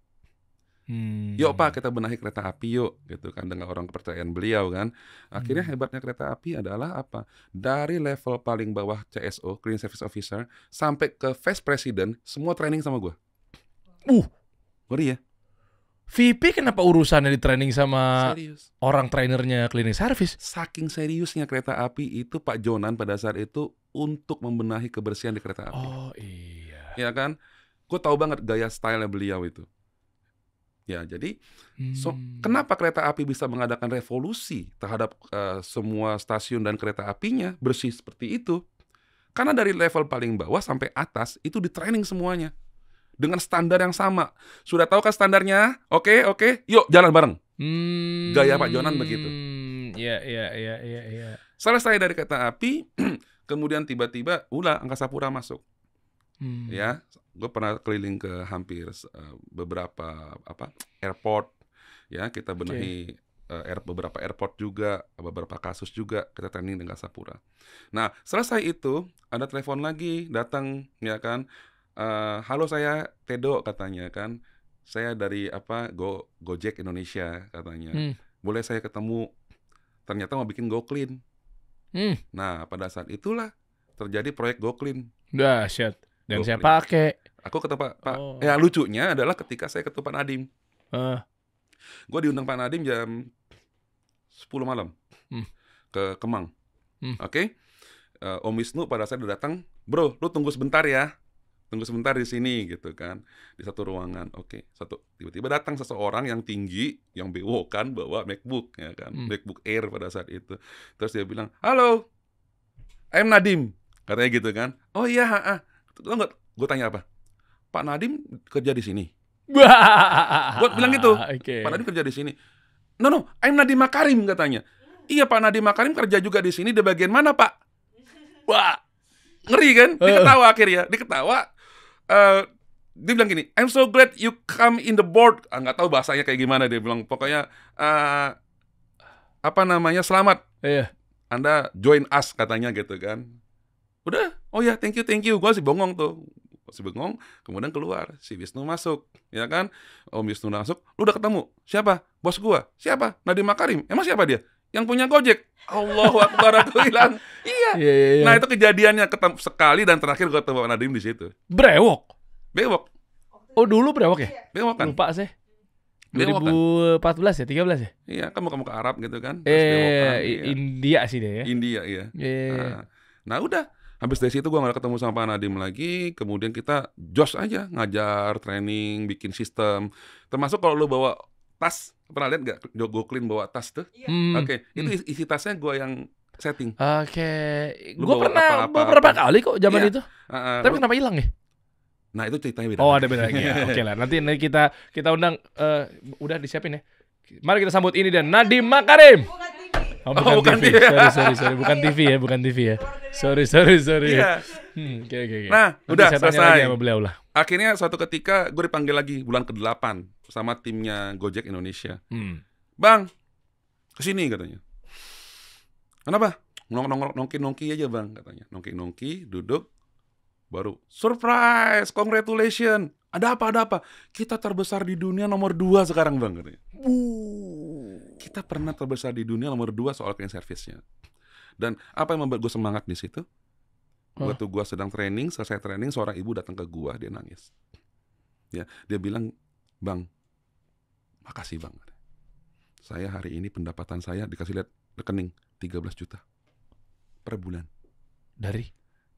Yuk Pak, kita benahi kereta api yuk, gitu kan, dengan orang kepercayaan beliau kan. Akhirnya hebatnya kereta api adalah apa? Dari level paling bawah CSO, Clean Service Officer, sampai ke Vice President, semua training sama gue. Ngeri ya? VP kenapa urusannya di training sama Serius. orang trainernya cleaning service? Saking seriusnya kereta api itu Pak Jonan pada saat itu untuk membenahi kebersihan di kereta api. Oh iya. Ya kan? Gue tahu banget gaya style beliau itu. Ya, jadi kenapa kereta api bisa mengadakan revolusi terhadap semua stasiun dan kereta apinya bersih seperti itu? Karena dari level paling bawah sampai atas itu di training semuanya dengan standar yang sama. Sudah tahu kan standarnya? Oke, yuk jalan bareng. Gaya Pak Jonan begitu. Iya. Selesai dari kereta api, kemudian tiba-tiba Angkasa Pura masuk. Ya, gue pernah keliling ke hampir beberapa airport, ya kita benahi beberapa airport juga, beberapa kasus juga kita training dengan Angkasa Pura. Nah selesai itu ada telepon lagi datang, ya kan, halo saya Tedo katanya kan, saya dari Gojek Indonesia katanya, boleh saya ketemu, ternyata mau bikin GoClean. Nah pada saat itulah terjadi proyek GoClean. Dahsyat. Dan saya GoClean. pakai. Aku ketemu Pak. Ya lucunya adalah ketika saya ketemu Pak Nadiem. Gue diundang Pak Nadiem jam 10 malam ke Kemang. Oke. Om Wisnu pada saat dia datang, bro, lu tunggu sebentar ya. Tunggu sebentar di sini gitu kan. Di satu ruangan. Oke. Tiba-tiba datang seseorang yang tinggi, yang bewokan bawa MacBook ya kan. MacBook Air pada saat itu. Terus dia bilang, "Halo. I'm Nadiem." Katanya gitu kan. "Oh iya, Lo nggak, gue tanya apa? Pak Nadiem kerja di sini. Gue bilang gitu. Okay. Pak Nadiem kerja di sini. No, I'm Nadiem Makarim katanya. Iya Pak Nadiem Makarim kerja juga di sini. Di bagian mana Pak? Wah, ngeri kan? Dia ketawa akhirnya. Dia ketawa. Dia bilang gini, I'm so glad you come in the board. Nggak tahu bahasanya kayak gimana. Dia bilang pokoknya selamat. Iya. Anda join us katanya gitu kan. Udah, oh ya thank you, gue masih bengong tuh, kemudian keluar, si Wisnu masuk, ya kan, Om Wisnu masuk, lu udah ketemu, siapa? Bos gua, siapa? Nadiem Makarim, emang siapa dia? Yang punya Gojek. Allahu Akbar, aku bilang, iya. Nah itu kejadiannya ketemu sekali dan terakhir gua ketemu Nadiem di situ. Bewok. Oh dulu bewok ya? Bewok kan? Lupa sih. 2014 ya, 13 ya? Iya, kan mau ke Arab gitu kan. India sih dia ya. India, iya. Nah udah. Habis dari situ gue gak ketemu sama Pak Nadiem lagi. Kemudian kita jos aja, ngajar, training, bikin sistem. Termasuk kalau lu bawa tas, pernah lihat gak GoClean bawa tas tuh? Oke, itu isi tasnya gue yang setting. Oke, gue pernah beberapa kali kok zaman itu. Tapi kenapa hilang ya? Nah itu ceritanya beda. Oh ada beda lagi ya. Oke lah, nanti kita undang, udah disiapin ya. Mari kita sambut ini dan Nadiem Makarim. Bukan TV. Sorry. Bukan TV ya. Sorry. Iya. Okay. Nah, udah selesai. Sama beliau lah. Akhirnya suatu ketika gue dipanggil lagi bulan ke-8 sama timnya Gojek Indonesia. Bang, kesini katanya. Kenapa? Nongki aja bang katanya. Nongki, duduk. Baru surprise, congratulations. Ada apa? Kita terbesar di dunia nomor 2 sekarang bang katanya. Kita pernah terbesar di dunia nomor 2 soal clean service-nya. Dan apa yang membuat gue semangat di situ? Waktu gue sedang training, selesai training, seorang ibu datang ke gue, dia nangis. Ya, dia bilang, bang, makasih bang. Saya hari ini pendapatan saya dikasih lihat rekening 13 juta per bulan. Dari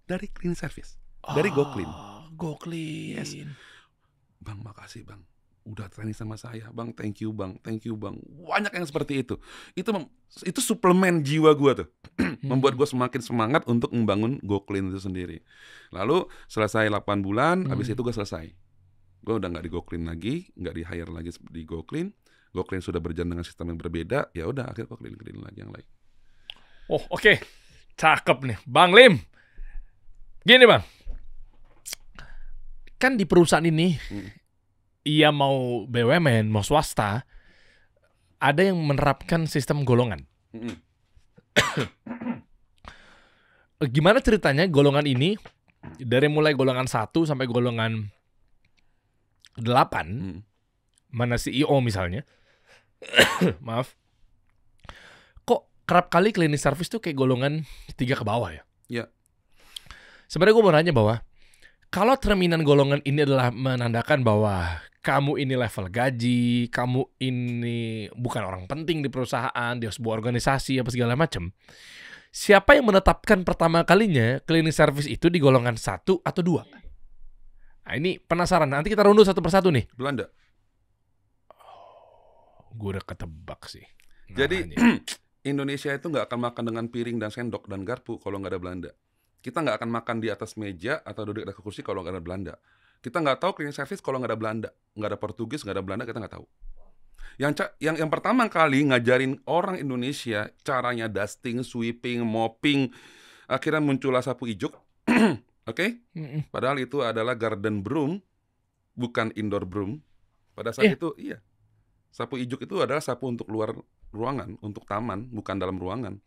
clean service. Dari GoClean. GoClean. Yes. Bang, makasih bang. Udah training sama saya, bang, thank you bang. Banyak yang seperti itu. Itu suplemen jiwa gue tuh, membuat gue semakin semangat untuk membangun GoClean itu sendiri. Lalu selesai 8 bulan, habis itu gue selesai. Gue udah nggak di GoClean lagi, nggak di hire lagi di GoClean. GoClean sudah berjalan dengan sistem yang berbeda. Ya udah, akhirnya gue clean lagi yang lain. Oh oke. Cakep nih, Bang Lim. Gini bang. kan di perusahaan ini, Hmm. ia mau BUMN, mau swasta, ada yang menerapkan sistem golongan. Hmm. Gimana ceritanya golongan ini, dari mulai golongan 1 sampai golongan 8, Hmm. mana CEO misalnya, maaf, kok kerap kali cleaning service tuh kayak golongan 3 ke bawah ya? Ya. Sebenarnya gue mau nanya bahwa, kalau terminan golongan ini adalah menandakan bahwa kamu ini level gaji, kamu ini bukan orang penting di perusahaan, di sebuah organisasi, apa segala macam. Siapa yang menetapkan pertama kalinya cleaning service itu di golongan 1 atau 2? Nah, ini penasaran. Nanti kita runduh satu persatu nih. Belanda. Gue udah ketebak sih. Jadi Namanya. Indonesia itu nggak akan makan dengan piring dan sendok dan garpu kalau nggak ada Belanda. Kita nggak akan makan di atas meja atau duduk di atas kursi kalau nggak ada Belanda. Kita nggak tahu cleaning service kalau nggak ada Belanda. Nggak ada Portugis, nggak ada Belanda, kita nggak tahu. Yang pertama kali ngajarin orang Indonesia caranya dusting, sweeping, mopping, akhirnya muncullah sapu ijuk. Oke? Padahal itu adalah garden broom, bukan indoor broom. Pada saat itu, iya. Sapu ijuk itu adalah sapu untuk luar ruangan, untuk taman, bukan dalam ruangan.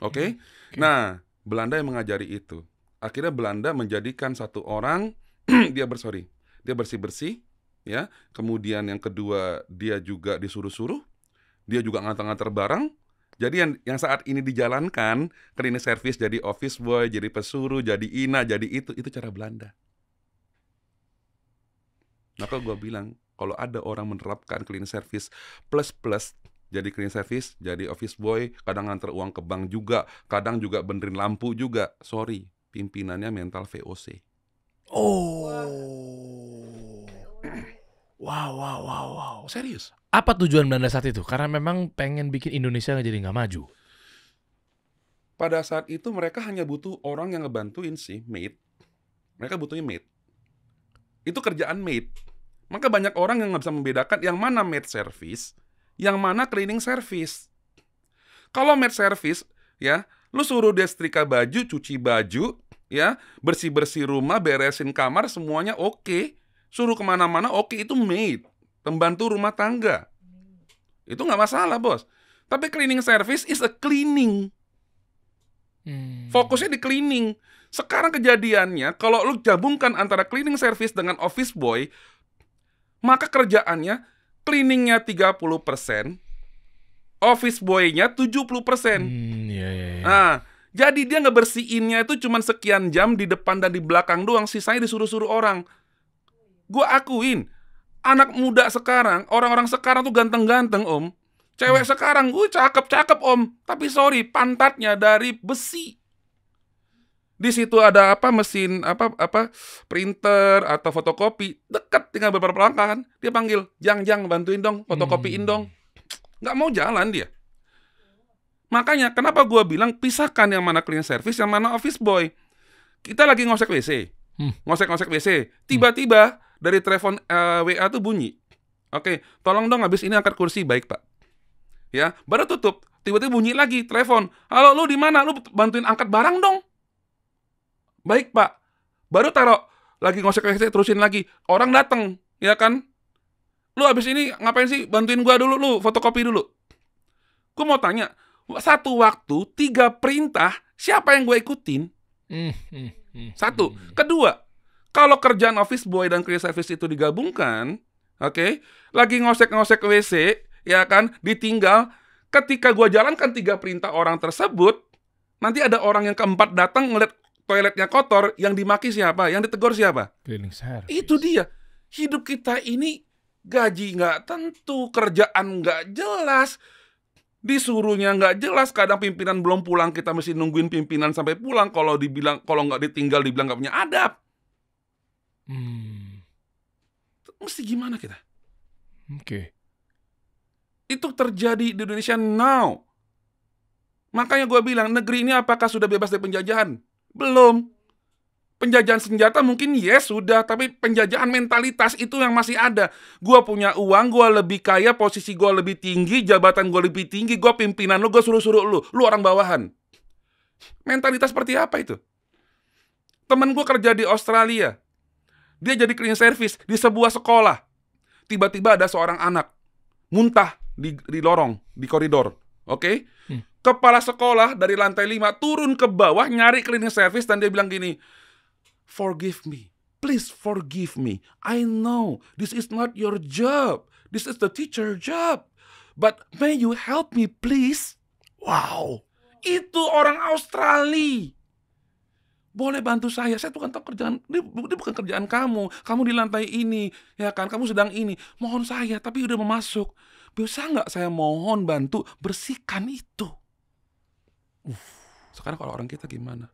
Oke? Nah, Belanda yang mengajari itu. Akhirnya Belanda menjadikan satu orang, dia bersih-bersih, ya. Kemudian yang kedua, dia juga disuruh-suruh, dia juga ngantar-ngantar barang. Jadi yang saat ini dijalankan, cleaning service jadi office boy, jadi pesuruh, jadi ina, jadi itu cara Belanda. Maka gue bilang, kalau ada orang menerapkan cleaning service plus, jadi cleaning service, jadi office boy, kadang nganter uang ke bank juga, kadang juga benerin lampu juga. Sorry, pimpinannya mental VOC. Oh. Wow. Serius. Apa tujuan Belanda saat itu? Karena memang pengen bikin Indonesia jadi nggak maju. Pada saat itu mereka hanya butuh orang yang ngebantuin sih, maid. Mereka butuhnya maid. Itu kerjaan maid. Maka banyak orang yang nggak bisa membedakan yang mana maid service, yang mana cleaning service. Kalau maid service, ya, lu suruh dia setrika baju, cuci baju, ya, bersih-bersih rumah, beresin kamar, semuanya oke. Suruh kemana-mana oke, itu maid. Pembantu rumah tangga. Itu nggak masalah, bos. Tapi cleaning service is a cleaning. Fokusnya di cleaning. Sekarang kejadiannya, kalau lu gabungkan antara cleaning service dengan office boy, maka kerjaannya cleaningnya 30%, office boy-nya 70%. Iya. Nah, jadi dia ngebersihinnya itu cuma sekian jam di depan dan di belakang doang, sisanya disuruh-suruh orang. Gue akuin, anak muda sekarang, orang-orang sekarang tuh ganteng-ganteng, Om. Cewek sekarang, cakep-cakep, Om. Tapi sorry, pantatnya dari besi. Di situ ada mesin printer atau fotokopi, deket tinggal beberapa langkah kan. Dia panggil, Jang bantuin dong, fotokopiin dong. Nggak mau jalan dia. Makanya kenapa gua bilang pisahkan yang mana cleaning service, yang mana office boy. Kita lagi ngosek WC, ngosek WC, tiba-tiba dari telepon WA tuh bunyi. Oke, tolong dong habis ini angkat kursi, baik Pak. Ya, baru tutup, tiba-tiba bunyi lagi telepon. Halo, lu di mana? Lu bantuin angkat barang dong. Baik Pak. Baru taruh lagi ngosek WC, terusin lagi. Orang datang, ya kan? Lu habis ini ngapain sih? Bantuin gua dulu, lu fotokopi dulu. Gua mau tanya, satu waktu 3 perintah, siapa yang gue ikutin? Satu. Kedua, kalau kerjaan office boy dan cleaning service itu digabungkan, oke, lagi ngosek-ngosek WC, ya kan, ditinggal, ketika gua jalankan 3 perintah orang tersebut, nanti ada orang yang keempat datang ngeliat toiletnya kotor, yang dimaki siapa? Yang ditegur siapa? Cleaning service. Itu dia. Hidup kita ini gaji nggak tentu, kerjaan nggak jelas, disuruhnya nggak jelas. Kadang pimpinan belum pulang, kita mesti nungguin pimpinan sampai pulang. Kalau nggak ditinggal, dibilang nggak punya adab. Mesti gimana kita? Oke. Itu terjadi di Indonesia now. Makanya gue bilang, negeri ini apakah sudah bebas dari penjajahan? Belum. Penjajahan senjata mungkin yes sudah, tapi penjajahan mentalitas itu yang masih ada. Gue punya uang, gue lebih kaya, posisi gue lebih tinggi, jabatan gue lebih tinggi, gue pimpinan lu, gue suruh-suruh lu orang bawahan. Mentalitas seperti apa itu? Temen gue kerja di Australia, Dia jadi cleaning service di sebuah sekolah. Tiba-tiba ada seorang anak muntah di lorong, di koridor. Oke? Kepala sekolah dari lantai 5 turun ke bawah nyari cleaning service dan dia bilang gini, "Forgive me. Please forgive me. I know this is not your job. This is the teacher job. But may you help me please?" Wow. Itu orang Australia. Boleh bantu saya bukan tahu kerjaan, ini bukan kerjaan kamu. Kamu di lantai ini, ya kan, kamu sedang ini. Mohon saya, tapi udah mau masuk. Bisa nggak saya mohon bantu bersihkan itu? Sekarang kalau orang kita gimana?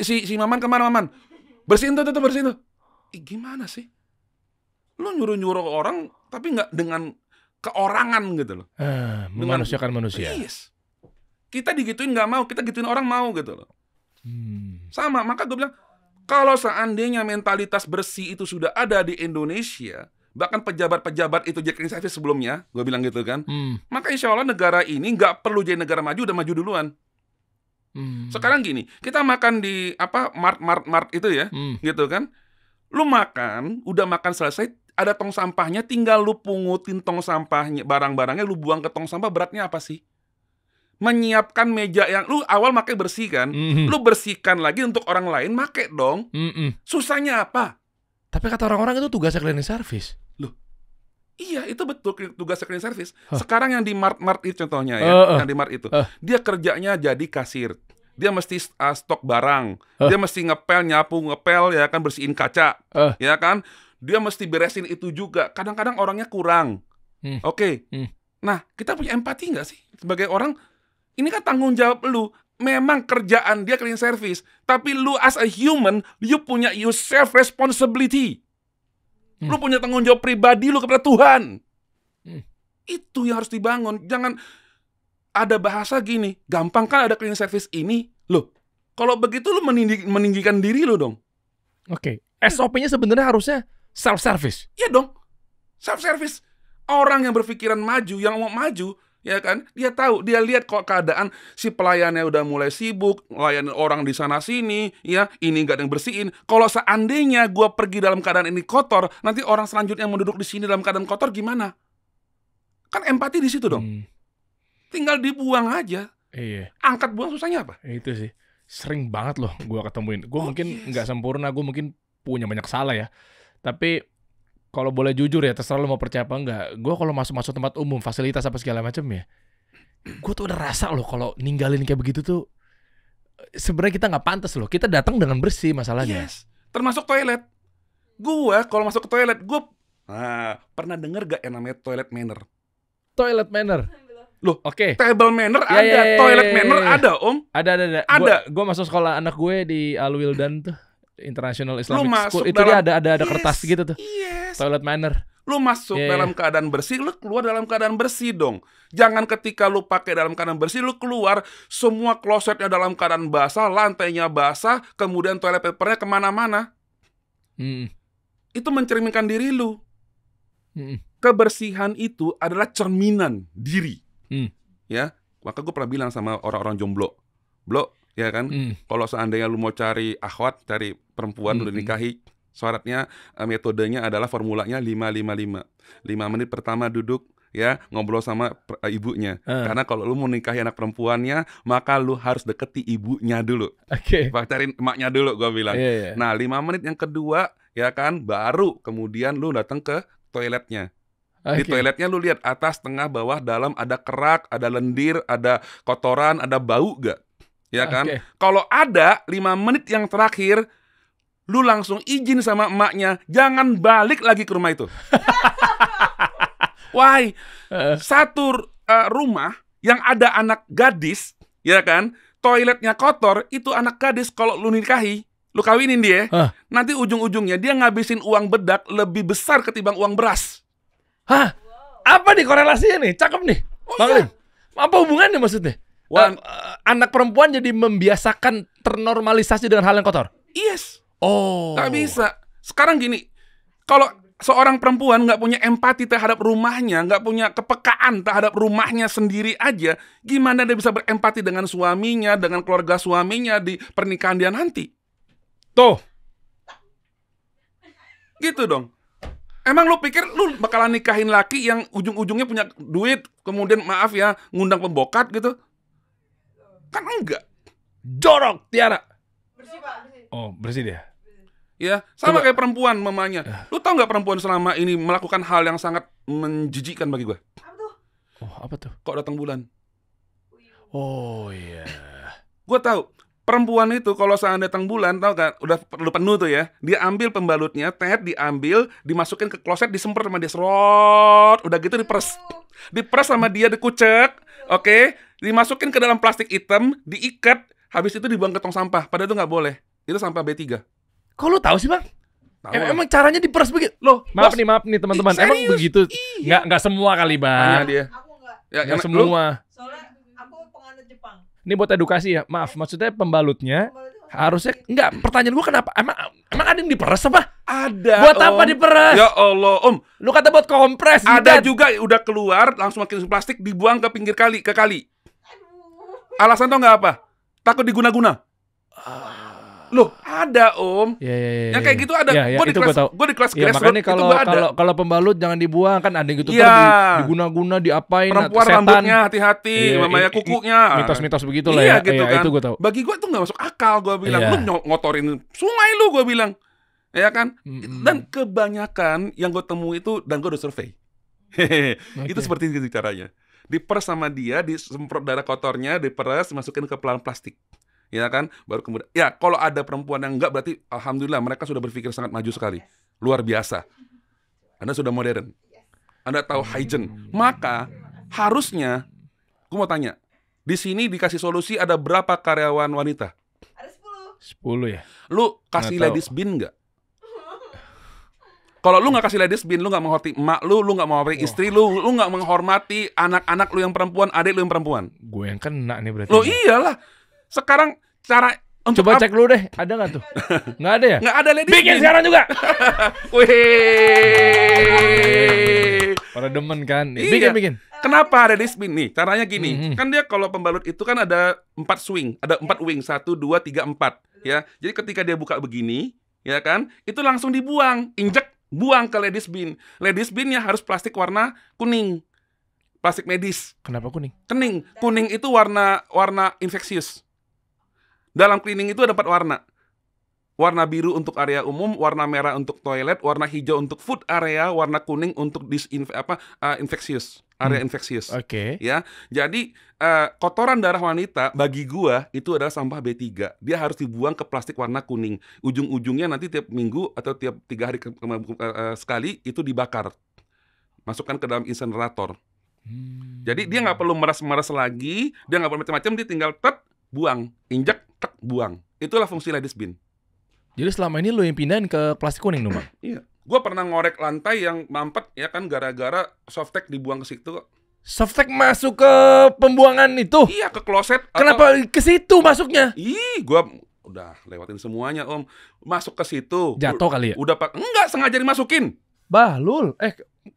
Si Maman kemana, Maman? Bersihin tuh, bersihin tuh. Gimana sih? Lu nyuruh-nyuruh orang, tapi nggak dengan keorangan gitu loh. Memanusiakan manusia. Yes. Kita digituin nggak mau, kita gituin orang mau gitu loh. Sama, maka gue bilang, kalau seandainya mentalitas bersih itu sudah ada di Indonesia, bahkan pejabat-pejabat itu jadi cleaning service sebelumnya, gue bilang gitu kan, maka insya Allah negara ini nggak perlu jadi negara maju, udah maju duluan. Sekarang gini, kita makan di mart itu ya, gitu kan, lu makan, udah makan selesai, ada tong sampahnya, tinggal lu pungutin tong sampahnya, barang-barangnya lu buang ke tong sampah, beratnya apa sih? Menyiapkan meja yang lu awal pakai bersih kan, lu bersihkan lagi untuk orang lain pakai dong. Susahnya apa? Tapi kata orang-orang itu tugasnya cleaning service. Loh, iya itu betul tugas cleaning service. Sekarang yang di mart itu contohnya ya, yang di mart itu, dia kerjanya jadi kasir. Dia mesti stok barang, dia mesti ngepel, nyapu, ngepel ya kan, bersihin kaca, ya kan. Dia mesti beresin itu juga. Kadang-kadang orangnya kurang. Oke. Nah, kita punya empati nggak sih sebagai orang? Ini kan tanggung jawab lu. Memang kerjaan dia cleaning service, tapi lu as a human, you punya self responsibility. Lu punya tanggung jawab pribadi lu kepada Tuhan. Itu yang harus dibangun. Jangan ada bahasa gini, gampang kan ada cleaning service ini. Loh, kalau begitu lu meninggikan diri lu dong. Oke. SOP-nya sebenarnya harusnya self service. Iya dong. Self service. Orang yang berpikiran maju, yang mau maju, ya kan, dia tahu, dia lihat kok keadaan si pelayannya udah mulai sibuk, melayani orang di sana sini, ya, ini nggak ada yang bersihin. Kalau seandainya gue pergi dalam keadaan ini kotor, nanti orang selanjutnya yang mau duduk di sini dalam keadaan kotor gimana? Kan empati di situ dong. Tinggal dibuang aja. Iya. Angkat buang susahnya apa? Itu sih. Sering banget loh gue ketemuin. Gue mungkin nggak sempurna, gue mungkin punya banyak salah ya. Tapi kalau boleh jujur ya, terserah lo mau percaya apa enggak. Gue kalau masuk tempat umum, fasilitas apa segala macam ya, gue tuh udah rasa loh kalau ninggalin kayak begitu tuh sebenarnya kita nggak pantas loh. Kita datang dengan bersih masalahnya. Yes. Termasuk toilet. Gue kalau masuk ke toilet, gue pernah denger gak yang namanya toilet manner? Toilet manner. Loh, oke. Table manner ada, toilet manner ada, Om. Ada. Gue masuk sekolah anak gue di Al Wildan tuh, International Islamic School. Itu dalam, dia ada kertas gitu tuh. Yes. Toilet manner. Lu masuk dalam keadaan bersih, lu keluar dalam keadaan bersih dong. Jangan ketika lu pakai dalam keadaan bersih, lu keluar semua klosetnya dalam keadaan basah, lantainya basah, kemudian toilet papernya kemana-mana. Itu mencerminkan diri lu. Kebersihan itu adalah cerminan diri. Ya, maka gue pernah bilang sama orang-orang jomblo, ya kan, kalau seandainya lu mau cari akhwat, cari perempuan udah nikahi, syaratnya, metodenya adalah formulanya 5-5-5. 5 menit pertama duduk, ya, ngobrol sama ibunya. Karena kalau lu mau nikahi anak perempuannya, maka lu harus deketi ibunya dulu. Cari emaknya dulu, gue bilang. Nah, 5 menit yang kedua, ya kan, baru kemudian lu datang ke toiletnya. Di toiletnya lu lihat atas, tengah, bawah, dalam, ada kerak, ada lendir, ada kotoran, ada bau gak? Ya kan? Kalau ada 5 menit yang terakhir, lu langsung izin sama emaknya, jangan balik lagi ke rumah itu. Why? Satu rumah yang ada anak gadis, ya kan? Toiletnya kotor, itu anak gadis kalau lu nikahi, lu kawinin dia, nanti ujung-ujungnya dia ngabisin uang bedak lebih besar ketimbang uang beras. Hah? Apa nih korelasinya nih? Cakep nih. Bang Lim. Apa hubungannya maksudnya? Anak perempuan jadi membiasakan ternormalisasi dengan hal yang kotor? Yes. Gak bisa. Sekarang gini, kalau seorang perempuan nggak punya empati terhadap rumahnya, nggak punya kepekaan terhadap rumahnya sendiri aja, gimana dia bisa berempati dengan suaminya, dengan keluarga suaminya di pernikahan dia nanti? Tuh. Gitu dong. Emang lu pikir lu bakalan nikahin laki yang ujung-ujungnya punya duit, kemudian maaf ya, ngundang pembokat gitu? Kan enggak. Jorok, Tiara. Bersih Pak, bersih. Oh, bersih dia. Ya, sama Coba. kayak perempuan mamanya. Lu tau nggak perempuan selama ini melakukan hal yang sangat menjijikkan bagi gue? Apa tuh? Oh, apa tuh? Kok datang bulan? Oh iya. Gue tahu. Perempuan itu kalau seandainya datang bulan, tau kan, udah penuh tuh ya. Dia ambil pembalutnya, diambil, dimasukin ke kloset, disemprot sama dia, serot, udah gitu diperes. Diperes sama dia, dikucek, oke, dimasukin ke dalam plastik hitam, diikat, habis itu dibuang ke tong sampah. Padahal itu nggak boleh. Itu sampah B3. Kok lu tahu sih, Bang? Tahu lah. Emang caranya diperes begitu? Loh, Maaf bos, nih teman-teman. Ih, Emang serius? begitu? Iya. Nggak semua kali, tanya Bang. dia. Aku enggak. Ya, Nggak lu- semua. Soalnya aku penganut Jepang. Ini buat edukasi ya. Maaf, maksudnya pembalutnya Pembalut itu harusnya enggak. Pertanyaan gua kenapa? Emang ada yang diperes apa? Ada. Buat apa Om. diperes? Ya Allah, Om. Lu kata buat kompres. Ada jidat. juga udah keluar, langsung makin plastik, dibuang ke pinggir kali, ke kali. Aduh. Alasan tau nggak apa? Takut diguna-guna. Loh, ada Om. Ya. Yang kayak gitu ada. Ya, Gue di itu kelas, gua tahu. gue di kelas Ya, grassroots makanya itu kalau gua ada. kalau pembalut jangan dibuang kan ada yang gitu Iya. diguna-guna diapain Perempuan setan. rambutnya hati-hati, Iya, mamanya kukunya. Mitos-mitos begitu lah Iya ya. gitu Iya, kan. itu gua tahu. Bagi gue tuh nggak masuk akal. Gue bilang, Iya. lu ngotorin sungai lu, gue bilang, ya kan. Mm-mm. Dan kebanyakan yang gue temui itu, dan gue udah survei. Itu seperti itu caranya. Diperes sama dia, disemprot darah kotornya, diperes, masukin ke pelan plastik. Ya kan, baru kemudian. Ya, kalau ada perempuan yang enggak, berarti alhamdulillah mereka sudah berpikir sangat maju sekali, luar biasa. Anda sudah modern, Anda tahu hygiene. Maka harusnya, gue mau tanya, di sini dikasih solusi ada berapa karyawan wanita? Ada 10. 10 ya. Lu kasih Nggak tahu. ladies bin nggak? Kalau lu nggak kasih ladies bin, lu nggak menghormati emak lu nggak menghormati istri lu nggak menghormati anak-anak lu yang perempuan, adik lu yang perempuan. Gue yang kena nih berarti. Lo iyalah. Sekarang cara untuk Coba cek lu deh, ada nggak tuh? Nggak ada ya? nggak ada ladies Bikin bin. sekarang juga. Wih. Pada demen kan? Iya. Bikin. Kenapa ada ladies bin nih? Caranya gini. Mhm. Kan dia kalau pembalut itu kan ada 4 swing, ada 4 wing, 1 2 3 4, ya. Jadi ketika dia buka begini, ya kan? Itu langsung dibuang, injek, buang ke ladies bin. Ladies binnya harus plastik warna kuning. Plastik medis. Kenapa kuning? Kuning itu warna infeksius. Dalam cleaning itu ada 4 warna. Warna biru untuk area umum, warna merah untuk toilet, warna hijau untuk food area, warna kuning untuk infeksius, area infeksius. Oke. Ya, jadi kotoran darah wanita bagi gua itu adalah sampah B3. Dia harus dibuang ke plastik warna kuning. Ujung-ujungnya nanti tiap minggu atau tiap 3 hari sekali itu dibakar. Masukkan ke dalam insinerator. Jadi dia nggak perlu meres-meres lagi, dia nggak perlu macam-macam, dia tinggal buang, injek, buang. Itulah fungsi ladies bin. Jadi selama ini lu yang pindahin ke plastik kuning dong, Bang? Iya. Gua pernah ngorek lantai yang mampet ya kan gara-gara softtek dibuang ke situ. Softtek masuk ke pembuangan itu. Iya, ke kloset. Kenapa ke situ masuknya? Gua udah lewatin semuanya, Om. Masuk ke situ. Jatuh kali ya? Udah enggak sengaja dimasukin. Bahlul.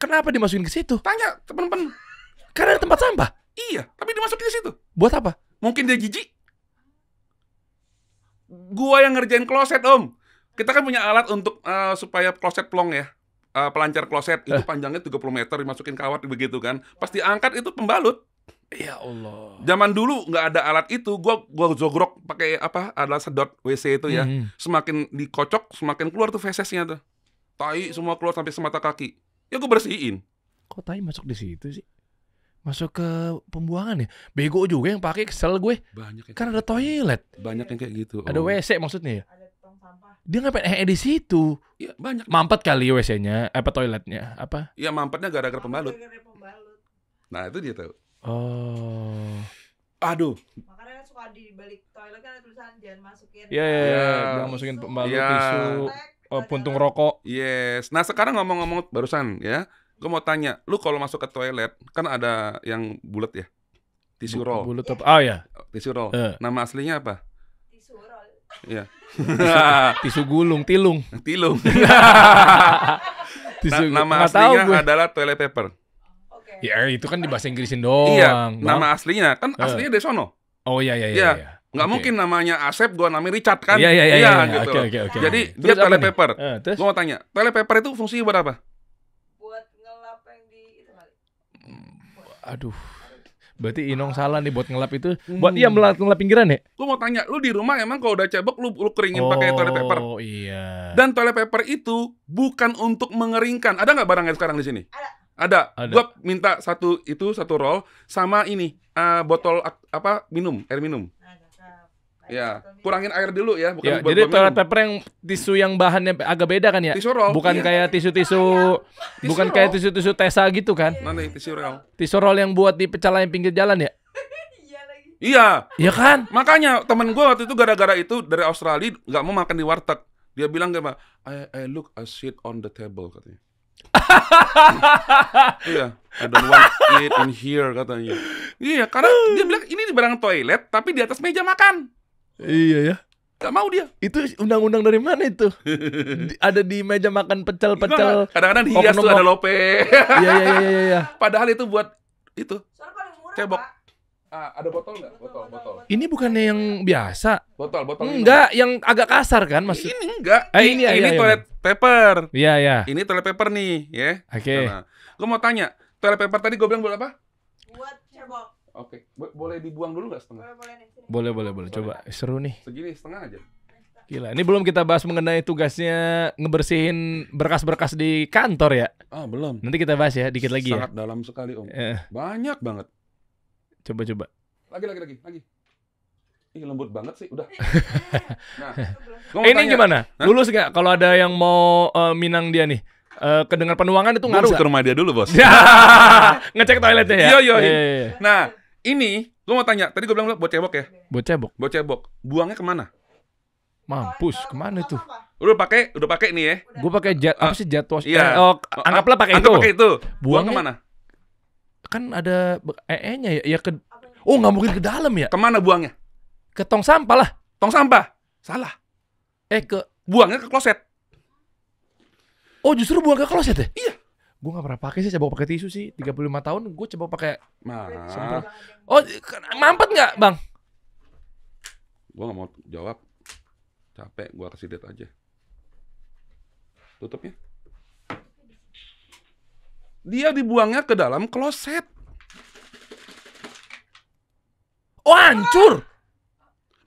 Kenapa dimasukin ke situ? Tanya teman-teman. Karena ada tempat sampah. Iya, tapi dimasukin ke situ. Buat apa? Mungkin dia jijik. Gua yang ngerjain kloset, Om. Kita kan punya alat untuk supaya kloset plong ya. Pelancar kloset itu panjangnya 30 meter, dimasukin kawat begitu kan. Pas diangkat itu pembalut. Ya Allah. Zaman dulu nggak ada alat itu, gua jogrok pakai adalah sedot WC itu ya. Semakin dikocok, semakin keluar tuh fesesnya tuh. Tai semua keluar sampai semata kaki. Ya gua bersihin. Kok tai masuk di situ sih? Masuk ke pembuangan ya? Bego juga yang pakai, kesel gue. Banyak yang Kan ada toilet, banyak yang kayak gitu. ada WC maksudnya ya. Ada tong sampah. Dia ngapain di situ? Iya, banyak. Mampet kali WC-nya, toiletnya, apa? Iya, mampetnya gara-gara pembalut. Gara-gara pembalut. Nah, itu dia tuh. Oh. Aduh. Makanya suka di balik toilet kan ada tulisan jangan masukin. Ya, jangan masukin pembalut, Iya. tisu, puntung rokok. Yes. Nah, sekarang ngomong-ngomong barusan ya. Gue mau tanya, lu kalau masuk ke toilet kan ada yang bulat ya? Tisu roll. Bulut apa? Oh ya, Tisu roll. Nama aslinya apa? Tisu roll. Iya. tisu gulung, tilung. Tilung. Tisu Nama nggak tahu aslinya gue. adalah toilet paper. Oke. Ya itu kan di bahasa Inggrisin doang. Iya, Bang. nama aslinya kan aslinya dari sono. Oh iya. Iya. Nggak Oke. mungkin namanya Asep, gua namanya Richard kan? Iya, gitu. Oke. Jadi Terus dia apa toilet nih? paper. Terus? Gua mau tanya, toilet paper itu fungsinya buat apa? Buat ngelap yang di itu kali. Aduh. Berarti Inong salah nih buat ngelap itu. Buat ngelap pinggiran ya? Gua mau tanya, lu di rumah emang kalau udah cebok lu keringin pakai toilet paper? Oh iya. Dan toilet paper itu bukan untuk mengeringkan. Ada nggak barangnya sekarang di sini? Ada. Ada. Gua minta satu roll sama ini botol minum, air minum. Nah, cakep. Ya, kurangin air dulu ya, bukan Ya, buat jadi gua toilet minum. paper yang tisu yang bahannya agak beda kan ya? Tisu roll. Bukan iya. kayak tisu-tisu bukan roll. kayak tisu-tisu Tesa gitu kan? Mana yang tisu roll? Tisu roll yang buat di pecalain pinggir jalan ya? Iya lagi. Iya, Iya kan? makanya temen gue waktu itu gara-gara itu dari Australia nggak mau makan di warteg. Dia bilang kayak apa? I look a shit on the table katanya. Iya, I don't want it in here katanya. Iya, karena dia bilang ini di barang toilet tapi di atas meja makan. Iya ya. Gak mau dia. Itu undang-undang dari mana itu? Ada di meja makan pecel-pecel. Kadang-kadang dihias tuh oknum- ada lope. Iya. Padahal itu buat itu. Soalnya paling murah, Cebok. Pak. Ada botol nggak? Botol. Ini bukannya yang biasa? Botol minum. Enggak, yang agak kasar kan maksud. Ini enggak. Ini ya, ini iya, toilet paper. Iya. Ini toilet paper nih, ya. Oke. Nah, gue mau tanya, toilet paper tadi gue bilang buat apa? Buat cebok. Oke, boleh dibuang dulu nggak setengah? Boleh nih. Sini. Boleh. Coba seru nih. Segini setengah aja. Gila, ini belum kita bahas mengenai tugasnya ngebersihin berkas-berkas di kantor ya. Ah, belum. Nanti kita bahas ya, dikit lagi Sangat dalam sekali, Om. ya. Banyak banget. Coba. Lagi. Ih, lembut banget sih, udah. Nah, gua mau Ini tanya. gimana? Hah? Lulus nggak? Kalau ada yang mau minang dia nih, kedengar penuangan itu Gua ngaruh harus ke nggak? rumah dia dulu, Bos. Ngecek toiletnya ya? Iya. Iya. Nah, ini gue mau tanya. Tadi gue bilang buat cebok ya. Buat cebok. Buat cebok. Buangnya kemana? Mampus, kemana itu? Udah pakai nih ya. Gue pakai jet, apa sih jet wash? Iya. Anggaplah pakai Anggap itu. pakai itu. Buang Buangnya- kemana? Kan ada nya ya ke. Oh, nggak mungkin ke dalam ya? Kemana buangnya? Ke tong sampah lah. Tong sampah. Salah. Ke. Buangnya ke kloset. Oh, justru buang ke kloset ya? Iya. Gue nggak pernah pakai sih cebok pakai tisu sih. 35 tahun gue coba pakai. Nah, Oh, mampet nggak, Bang? gue gak mau jawab. Capek, gue kasih lihat aja. Tutupnya. Dia dibuangnya ke dalam kloset. Oh, hancur.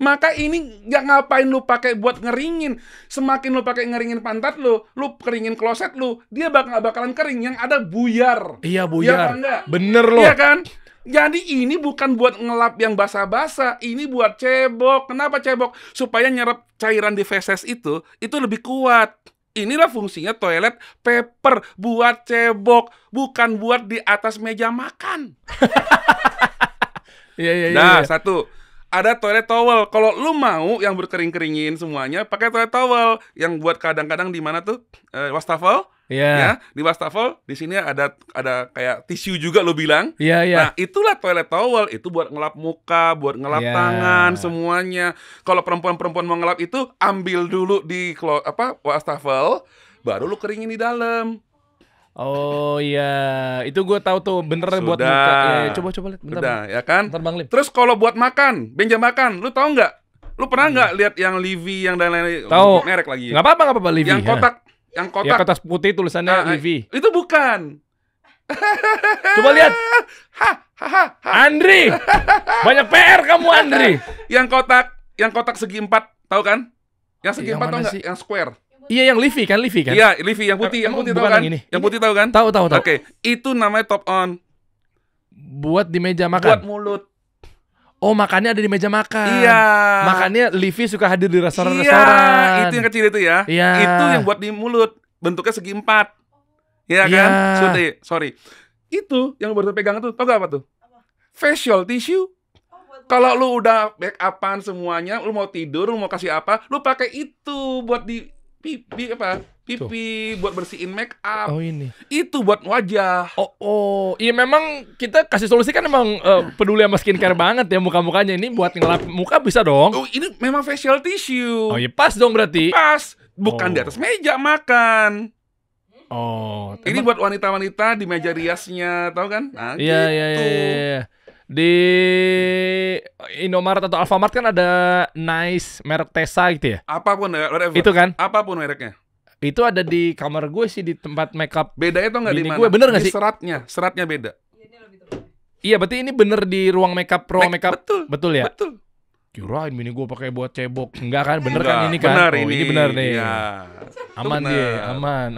Maka ini nggak ngapain lu pakai buat ngeringin. Semakin lu pakai ngeringin pantat lu keringin kloset lu, dia bakalan kering. Yang ada buyar. Iya, Iya apa buyar. enggak? Bener loh. Iya kan? Jadi ini bukan buat ngelap yang basah-basah, ini buat cebok. Kenapa cebok? Supaya nyerap cairan di feses itu lebih kuat. Inilah fungsinya toilet paper, buat cebok, bukan buat di atas meja makan. Iya. Nah, satu. Ada toilet towel. Kalau lu mau yang berkering-keringin semuanya, pakai toilet towel. Yang buat kadang-kadang di mana tuh? Wastafel. Iya. Ya, di wastafel di sini ada kayak tisu juga lu bilang. Iya. Nah, itulah toilet towel. Itu buat ngelap muka, buat ngelap Iya. tangan, semuanya. Kalau perempuan-perempuan mau ngelap itu, ambil dulu di wastafel, baru lu keringin di dalam. Oh iya, itu gue tahu tuh bener buat Sudah. muka. Ya, coba lihat bentar. Udah, ya kan? Bentar Bang Lim. Terus kalau buat makan, benja makan, lu tahu nggak? Lu pernah nggak lihat yang Livy yang dan lain-lain? Tahu. Merek lagi. Nggak apa-apa Livi. Yang kotak, yang Ya kotak. kotak putih tulisannya Ah, Livi. Itu bukan. Coba lihat. Ha. Andri. Banyak PR kamu Andri. Yang kotak segi 4, tahu kan? Yang segi Yang 4 tahu mana nggak? sih? Yang square. Iya yang Livi kan? Iya, Livy yang putih Emang tahu bukan kan? yang ini? Yang putih tahu kan? Tahu. Oke, itu namanya top on. Buat di meja Buat makan. mulut. Oh, makannya ada di meja makan. Iya. Makanya Livi suka hadir di Iya, restoran-restoran. itu yang kecil itu ya. Iya. Itu yang buat di mulut. Bentuknya segi 4. Iya Iya. kan? Sorry. Itu yang baru pegang itu, tau gak apa tuh? Facial tissue. Kalau lu udah make upan semuanya, lu mau tidur, lu mau kasih apa, lu pakai itu buat di pipi buat bersihin make up. Oh ini. Itu buat wajah. Oh, iya memang kita kasih solusi kan emang peduli sama skincare banget ya muka-mukanya. Ini buat ngelap muka bisa dong. Oh, ini memang facial tissue. Oh iya pas dong berarti. Pas, bukan Oh. di atas meja makan. Oh, Ini buat wanita-wanita di meja riasnya, tahu kan? Nah, Iya. gitu. Di Indomaret atau Alfamart kan ada Nice merek Tessa gitu ya. Apapun, whatever. Itu kan? Apapun mereknya. Itu ada di kamar gue sih di tempat makeup. Bedanya tuh nggak di Bini mana? gue, bener nggak Di sih? seratnya beda. Ini lebih tepatnya. Iya, berarti ini bener di ruang makeup, Betul. Betul ya? Betul. Kirain bini gue pakai buat cebok. Enggak kan? Bener Enggak, kan ini kan? benar Oh, ini benar nih. Iya. Aman Benar. dia,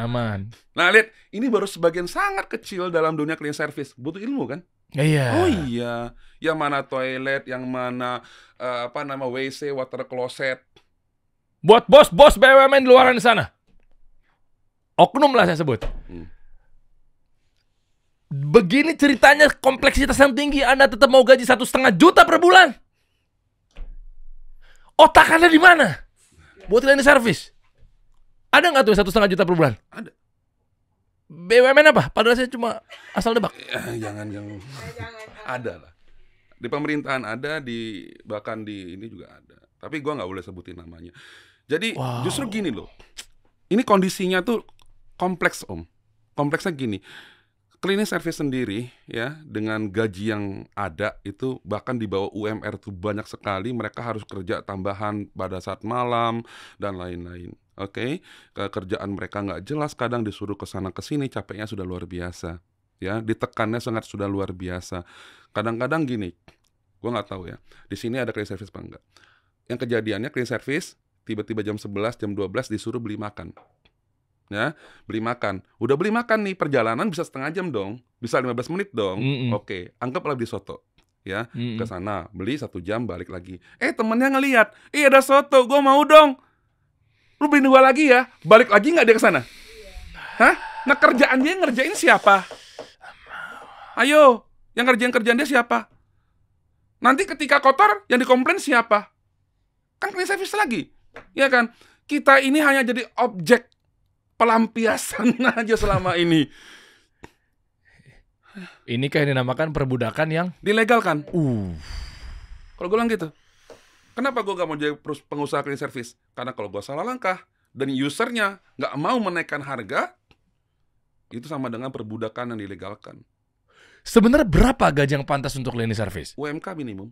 aman. Nah, lihat, ini baru sebagian sangat kecil dalam dunia clean service. Butuh ilmu kan? Iya. Oh iya, yang mana toilet, yang mana WC, water closet. Buat bos-bos BUMN di luaran sana. Oknum lah saya sebut. Begini ceritanya, kompleksitas yang tinggi, Anda tetap mau gaji 1,5 juta per bulan. Otak Anda di mana? Buat cleaning service. Ada nggak tuh 1,5 juta per bulan? Ada. BUMN apa? Padahal saya cuma asal nebak. Jangan. Jangan. Ada lah. Di pemerintahan ada, bahkan di ini juga ada. Tapi gua nggak boleh sebutin namanya. Jadi justru gini loh. Ini kondisinya tuh kompleks, Om. Kompleksnya gini. Cleaning service sendiri ya, dengan gaji yang ada itu bahkan di bawah UMR tuh banyak sekali. Mereka harus kerja tambahan pada saat malam dan lain-lain. Oke, kerjaan mereka nggak jelas, kadang disuruh ke sana ke sini, capeknya sudah luar biasa. Ya, ditekannya sangat sudah luar biasa. Kadang-kadang gini, gua nggak tahu ya. Di sini ada cleaning service apa enggak? Yang kejadiannya cleaning service tiba-tiba jam 11, jam 12 disuruh beli makan. Ya, beli makan. Udah beli makan nih, perjalanan bisa setengah jam dong, bisa 15 menit dong. Oke, anggaplah beli soto. Ya, ke sana, beli 1 jam, balik lagi. Temennya ngelihat, ada soto, gue mau dong. Lu beli 2 lagi ya, balik lagi nggak dia ke sana? Hah? Nah, kerjaan dia ngerjain siapa? Ayo, yang kerjaan dia siapa? Nanti ketika kotor, yang dikomplain siapa? Kan cleaning service lagi. Ya kan? Kita ini hanya jadi objek pelampiasan aja selama ini. Ini kayak dinamakan perbudakan yang dilegalkan. Kalau gue bilang gitu. Kenapa gue gak mau jadi pengusaha cleaning service? Karena kalau gue salah langkah dan usernya gak mau menaikkan harga, itu sama dengan perbudakan yang dilegalkan. Sebenarnya berapa gaji yang pantas untuk cleaning service? UMK minimum.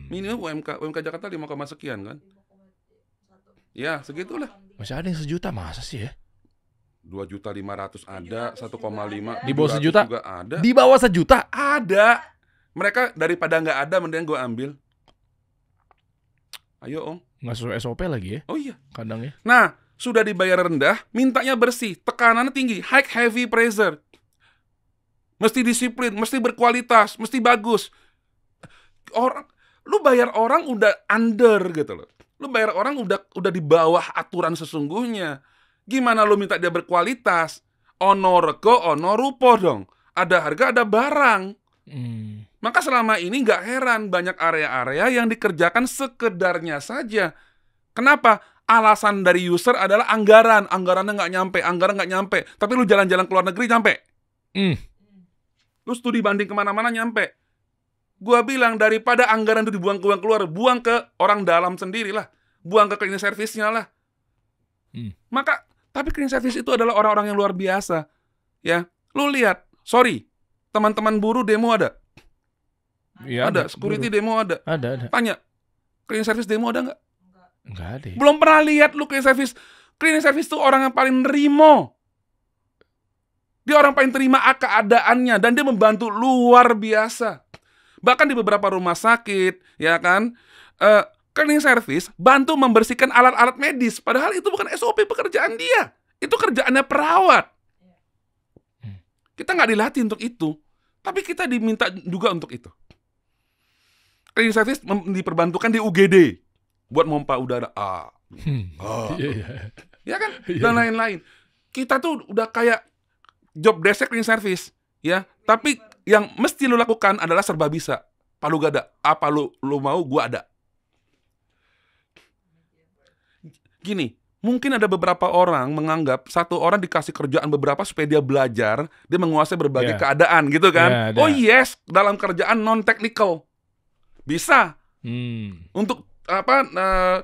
Minimum UMK Jakarta 5, sekian kan? Ya, segitulah. Masih ada yang 1 juta, masa sih ya? 2.500.000 ada, 1,5. Di bawah 1 juta? Juga ada. Di bawah 1 juta? Ada. Mereka daripada nggak ada, mending gue ambil. Ayo, Om. Nggak sesuai SOP lagi ya? Oh iya. Kadang ya. Nah, sudah dibayar rendah, mintanya bersih, tekanannya tinggi, high heavy pressure. Mesti disiplin, mesti berkualitas, mesti bagus. Lu bayar orang udah under gitu loh. Lu bayar orang udah di bawah aturan sesungguhnya. Gimana lu minta dia berkualitas? Ono rego, ono rupo dong. Ada harga, ada barang. Maka selama ini nggak heran banyak area-area yang dikerjakan sekedarnya saja. Kenapa? Alasan dari user adalah anggarannya nggak nyampe. Tapi lu jalan-jalan ke luar negeri nyampe. Lu studi banding kemana-mana nyampe. Gua bilang daripada anggaran itu dibuang keluar, buang ke orang dalam sendirilah, buang ke cleaning service-nya lah. Maka, tapi cleaning service itu adalah orang-orang yang luar biasa. Ya, lu lihat, sorry, teman-teman buruh demo ada? Ya, ada, security buruh. demo ada. Ada. Tanya, cleaning service demo ada nggak? Nggak ada. Belum pernah lihat lu cleaning service. Cleaning service itu orang yang paling nerimo. Dia orang paling terima keadaannya dan dia membantu luar biasa. Bahkan di beberapa rumah sakit, ya kan, cleaning service bantu membersihkan alat-alat medis. Padahal itu bukan SOP pekerjaan dia. Itu kerjaannya perawat. Kita nggak dilatih untuk itu. Tapi kita diminta juga untuk itu. Cleaning service diperbantukan di UGD. Buat pompa udara. Ya kan? Dan lain-lain. Kita tuh udah kayak job desk cleaning service. Ya, tapi yang mesti lu lakukan adalah serba bisa. Palu gada, apa lu mau, gua ada. Gini, mungkin ada beberapa orang menganggap satu orang dikasih kerjaan beberapa supaya dia belajar, dia menguasai berbagai keadaan gitu kan. Oh yes, dalam kerjaan non technical bisa. Untuk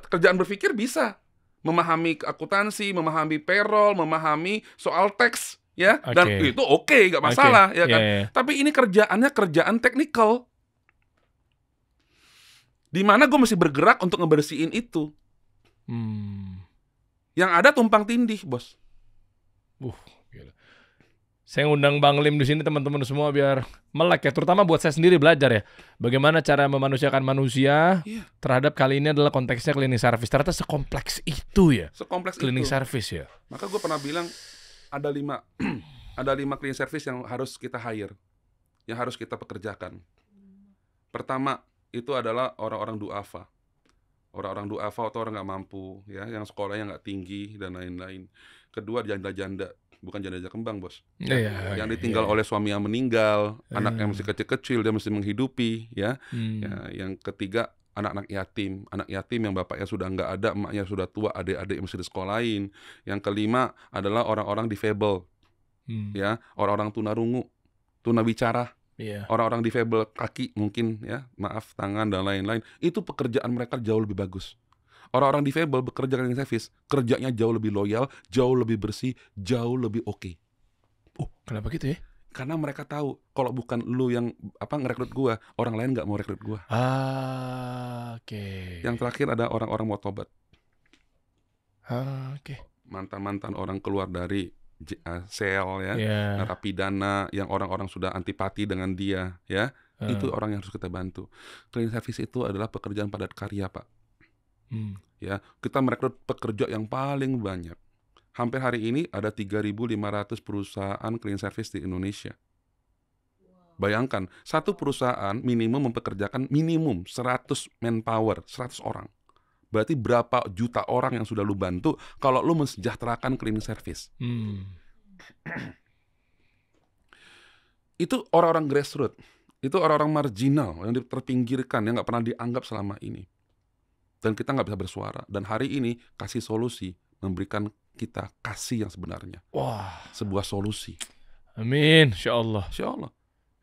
kerjaan berpikir bisa. Memahami akuntansi, memahami payroll, memahami soal teks. Ya, dan itu oke, nggak masalah, ya kan. Tapi ini kerjaan teknikal. Di mana gue mesti bergerak untuk ngebersihin itu. Yang ada tumpang tindih, bos. Gila. Saya ngundang Bang Lim di sini teman-teman semua biar melek ya, terutama buat saya sendiri belajar ya. Bagaimana cara memanusiakan manusia terhadap kali ini adalah konteksnya cleaning service. Ternyata sekompleks itu ya. Sekompleks Cleaning itu. service ya. Maka gue pernah bilang ada 5 ada 5 cleaning service yang harus kita hire, yang harus kita pekerjakan. Pertama itu adalah orang-orang duafa. Orang-orang duafa atau orang nggak mampu, ya, yang sekolahnya nggak tinggi dan lain-lain. Kedua, janda-janda, bukan janda-janda kembang, bos. Yang ditinggal oleh suami yang meninggal, anak yang masih kecil-kecil, dia mesti menghidupi, ya. Yang ketiga, anak-anak yatim yang bapaknya sudah nggak ada, emaknya sudah tua, adik-adik yang mesti disekolahin. Yang kelima adalah orang-orang difabel, ya, orang-orang tunarungu, tunawicara. Orang-orang difabel kaki mungkin, ya, maaf, tangan dan lain-lain. Itu pekerjaan mereka jauh lebih bagus. Orang-orang difabel bekerja cleaning service, kerjanya jauh lebih loyal, jauh lebih bersih, jauh lebih oke. Kenapa gitu ya? Karena mereka tahu kalau bukan lu yang ngerekrut gua, orang lain nggak mau rekrut gua. Yang terakhir ada orang-orang mau tobat. Mantan-mantan orang keluar dari sel, ya, narapidana yang orang-orang sudah antipati dengan dia, ya, itu orang yang harus kita bantu. Cleaning service itu adalah pekerjaan padat karya, Pak. Ya, kita merekrut pekerja yang paling banyak. Hampir hari ini ada 3.500 perusahaan cleaning service di Indonesia. Bayangkan, satu perusahaan minimum mempekerjakan minimum 100 manpower, 100 orang. Berarti berapa juta orang yang sudah lu bantu kalau lu mensejahterakan cleaning service. Itu orang-orang grassroots, itu orang-orang marginal yang terpinggirkan, yang nggak pernah dianggap selama ini. Dan kita nggak bisa bersuara. Dan hari ini kasih solusi, memberikan kita kasih yang sebenarnya. Sebuah solusi. Amin, insya Allah. Insya Allah.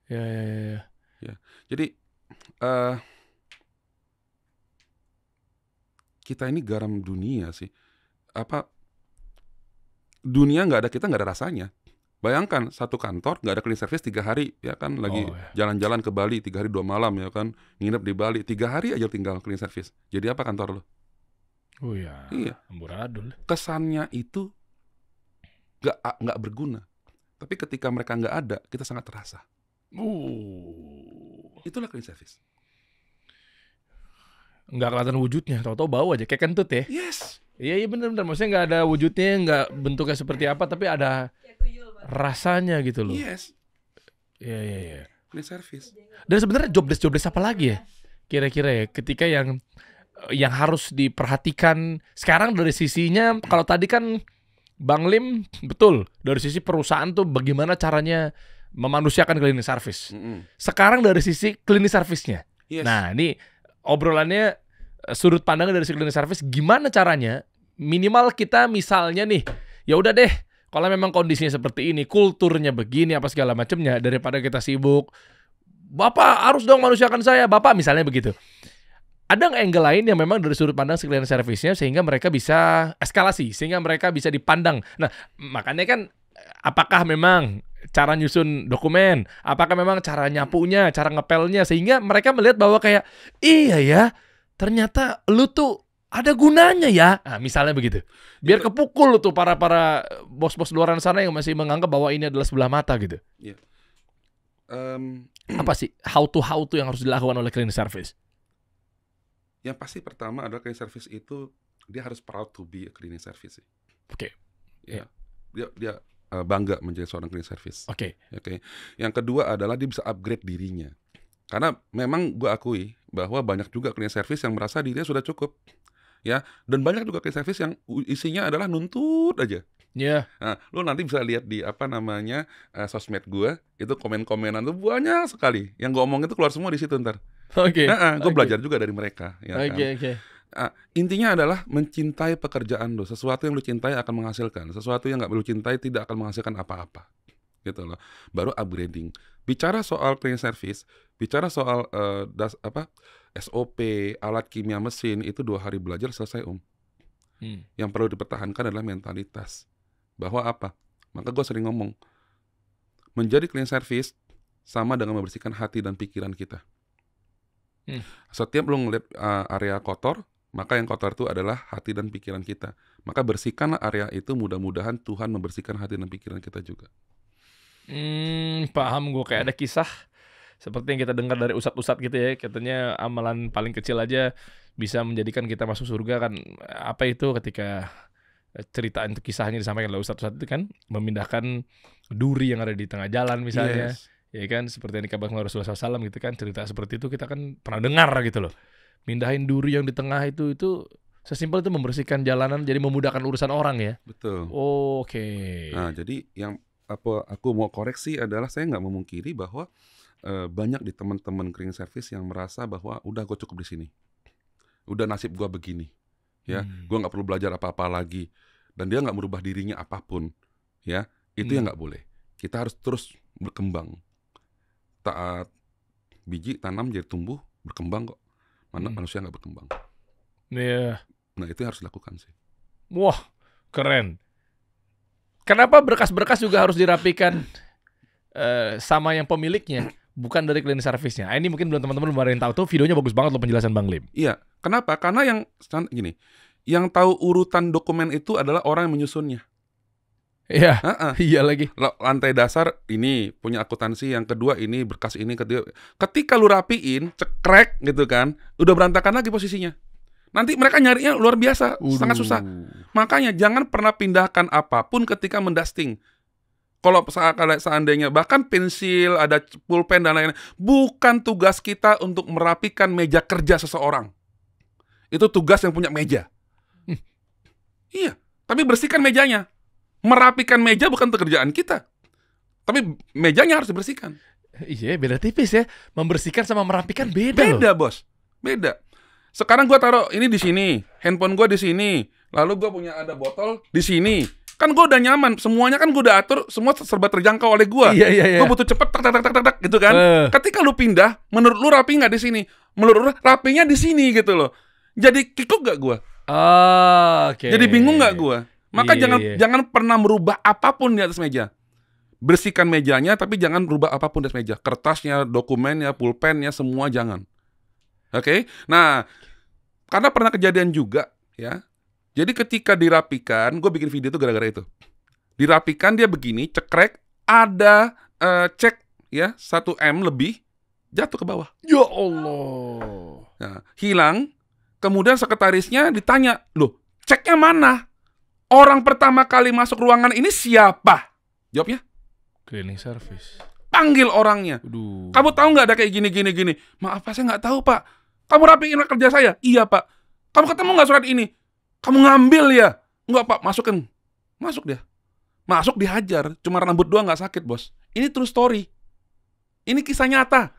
Ya. Jadi kita ini garam dunia sih. Dunia nggak ada kita, nggak ada rasanya. Bayangkan satu kantor nggak ada cleaning service 3 hari, ya kan, lagi jalan-jalan ke Bali 3 hari 2 malam, ya kan, nginep di Bali 3 hari aja tinggal cleaning service. Jadi apa kantor lo? Iya. Amburadul. Kesannya itu nggak berguna. Tapi ketika mereka nggak ada, kita sangat terasa. Itulah cleaning service. Nggak kelihatan wujudnya, tahu-tahu bau aja kayak kentut ya. Yes. Iya benar-benar, maksudnya nggak ada wujudnya, nggak bentuknya seperti apa, tapi ada rasanya gitu loh. Yes. Iya. Cleaning service. Dan sebenarnya jobless apa lagi ya? Kira-kira ya, ketika yang harus diperhatikan sekarang dari sisinya, kalau tadi kan Bang Lim betul dari sisi perusahaan tuh bagaimana caranya memanusiakan cleaning service. Sekarang dari sisi cleaning service-nya. Nah, ini obrolannya sudut pandangnya dari cleaning service, gimana caranya minimal kita misalnya nih, ya udah deh, kalau memang kondisinya seperti ini, kulturnya begini apa segala macamnya, daripada kita sibuk, Bapak harus dong manusiakan saya, Bapak misalnya begitu. Ada nggak angle lain yang memang dari sudut pandang cleaning service-nya sehingga mereka bisa eskalasi, sehingga mereka bisa dipandang. Nah, makanya kan apakah memang cara nyusun dokumen, apakah memang cara nyapunya, cara ngepelnya, sehingga mereka melihat bahwa kayak, iya ya, ternyata lu tuh ada gunanya ya. Nah, misalnya begitu. Biar kepukul tuh para bos-bos luaran sana yang masih menganggap bahwa ini adalah sebelah mata gitu. Apa sih how to yang harus dilakukan oleh cleaning service? Yang pasti pertama adalah cleaning service itu dia harus proud to be a cleaning service. Ya. Dia bangga menjadi seorang cleaning service. Oke. Yang kedua adalah dia bisa upgrade dirinya. Karena memang gue akui bahwa banyak juga cleaning service yang merasa dirinya sudah cukup. Ya, dan banyak juga cleaning service yang isinya adalah nuntut aja. Nah, lu nanti bisa lihat di sosmed gue, itu komen-komenan tuh banyak sekali. Yang gue omong itu keluar semua di situ ntar. Gue belajar juga dari mereka. Ya, intinya adalah mencintai pekerjaan lu. Sesuatu yang lu cintai akan menghasilkan. Sesuatu yang nggak lu cintai tidak akan menghasilkan apa-apa. Gitu loh. Baru upgrading. Bicara soal cleaning service, bicara soal SOP, alat kimia mesin, itu 2 hari belajar selesai, Om. Yang perlu dipertahankan adalah mentalitas. Bahwa apa? Maka gue sering ngomong, menjadi cleaning service sama dengan membersihkan hati dan pikiran kita. Hmm. Setiap lu ngeliat area kotor, maka yang kotor itu adalah hati dan pikiran kita. Maka bersihkanlah area itu, mudah-mudahan Tuhan membersihkan hati dan pikiran kita juga. Paham gue, kayak ada kisah seperti yang kita dengar dari ustadz-ustadz gitu ya, katanya amalan paling kecil aja bisa menjadikan kita masuk surga kan. Apa itu ketika cerita itu kisahnya disampaikan oleh ustadz-ustadz itu kan, memindahkan duri yang ada di tengah jalan misalnya. Yes. Ya kan, seperti yang dikabarkan Rasulullah SAW gitu kan, cerita seperti itu kita kan pernah dengar gitu loh. Mindahin duri yang di tengah itu sesimpel itu membersihkan jalanan, jadi memudahkan urusan orang ya. Betul. Oke. Nah, jadi yang aku mau koreksi adalah saya nggak memungkiri bahwa banyak di teman-teman cleaning service yang merasa bahwa udah gue cukup di sini, udah nasib gue begini, ya, gue nggak perlu belajar apa-apa lagi, dan dia nggak merubah dirinya apapun, ya, itu yang nggak boleh. Kita harus terus berkembang. Taat biji tanam jadi tumbuh berkembang kok. Mana manusia nggak berkembang. Iya. Nah itu yang harus dilakukan sih. Wah, keren. Kenapa berkas-berkas juga harus dirapikan sama yang pemiliknya, bukan dari cleaning service-nya? Ini mungkin belum teman-teman belum ada yang tahu tuh, videonya bagus banget loh penjelasan Bang Lim. Iya, kenapa? Karena yang tahu urutan dokumen itu adalah orang yang menyusunnya. Iya, iya lagi. Lantai dasar ini punya akuntansi, yang kedua ini berkas ini, ketiga. Ketika lu rapiin, cekrek gitu kan, udah berantakan lagi posisinya. Nanti mereka nyarinya luar biasa, sangat susah. Makanya jangan pernah pindahkan apapun ketika mendusting. Kalau seandainya bahkan pensil, ada pulpen dan lain-lain, bukan tugas kita untuk merapikan meja kerja seseorang. Itu tugas yang punya meja. Iya, tapi bersihkan mejanya. Merapikan meja bukan pekerjaan kita, tapi mejanya harus dibersihkan. Iya, beda tipis ya. Membersihkan sama merapikan beda loh. Beda bos, beda. Sekarang gue taruh ini di sini, handphone gue di sini, lalu gue punya ada botol di sini. Kan gue udah nyaman, semuanya kan gue udah atur, semua serba terjangkau oleh gue. Iya. Gue butuh cepet, tak gitu kan. Ketika lu pindah, menurut lu rapi nggak di sini? Menurut lu rapinya di sini gitu loh. Jadi kikuk gak gue? Oke. Jadi bingung gak gue? Maka Iya. jangan pernah merubah apapun di atas meja. Bersihkan mejanya, tapi jangan merubah apapun di atas meja. Kertasnya, dokumennya, pulpennya, semua jangan. Oke? Nah, karena pernah kejadian juga, ya. Jadi ketika dirapikan, gue bikin video itu gara-gara itu. Dirapikan dia begini, cekrek, ada cek ya 1 M lebih, jatuh ke bawah. Ya Allah. Nah, hilang. Kemudian sekretarisnya ditanya, loh, ceknya mana? Orang pertama kali masuk ruangan ini siapa? Jawabnya, Cleaning service. panggil orangnya. Aduh. Kamu tahu nggak ada kayak gini? Maaf Pak, saya nggak tahu Pak. Kamu rapiin kerja saya? Iya Pak. Kamu ketemu nggak surat ini? Kamu ngambil ya? Nggak Pak, masukin. Masuk dia. Masuk dihajar. Cuma rambut doang nggak sakit bos. Ini true story. Ini kisah nyata.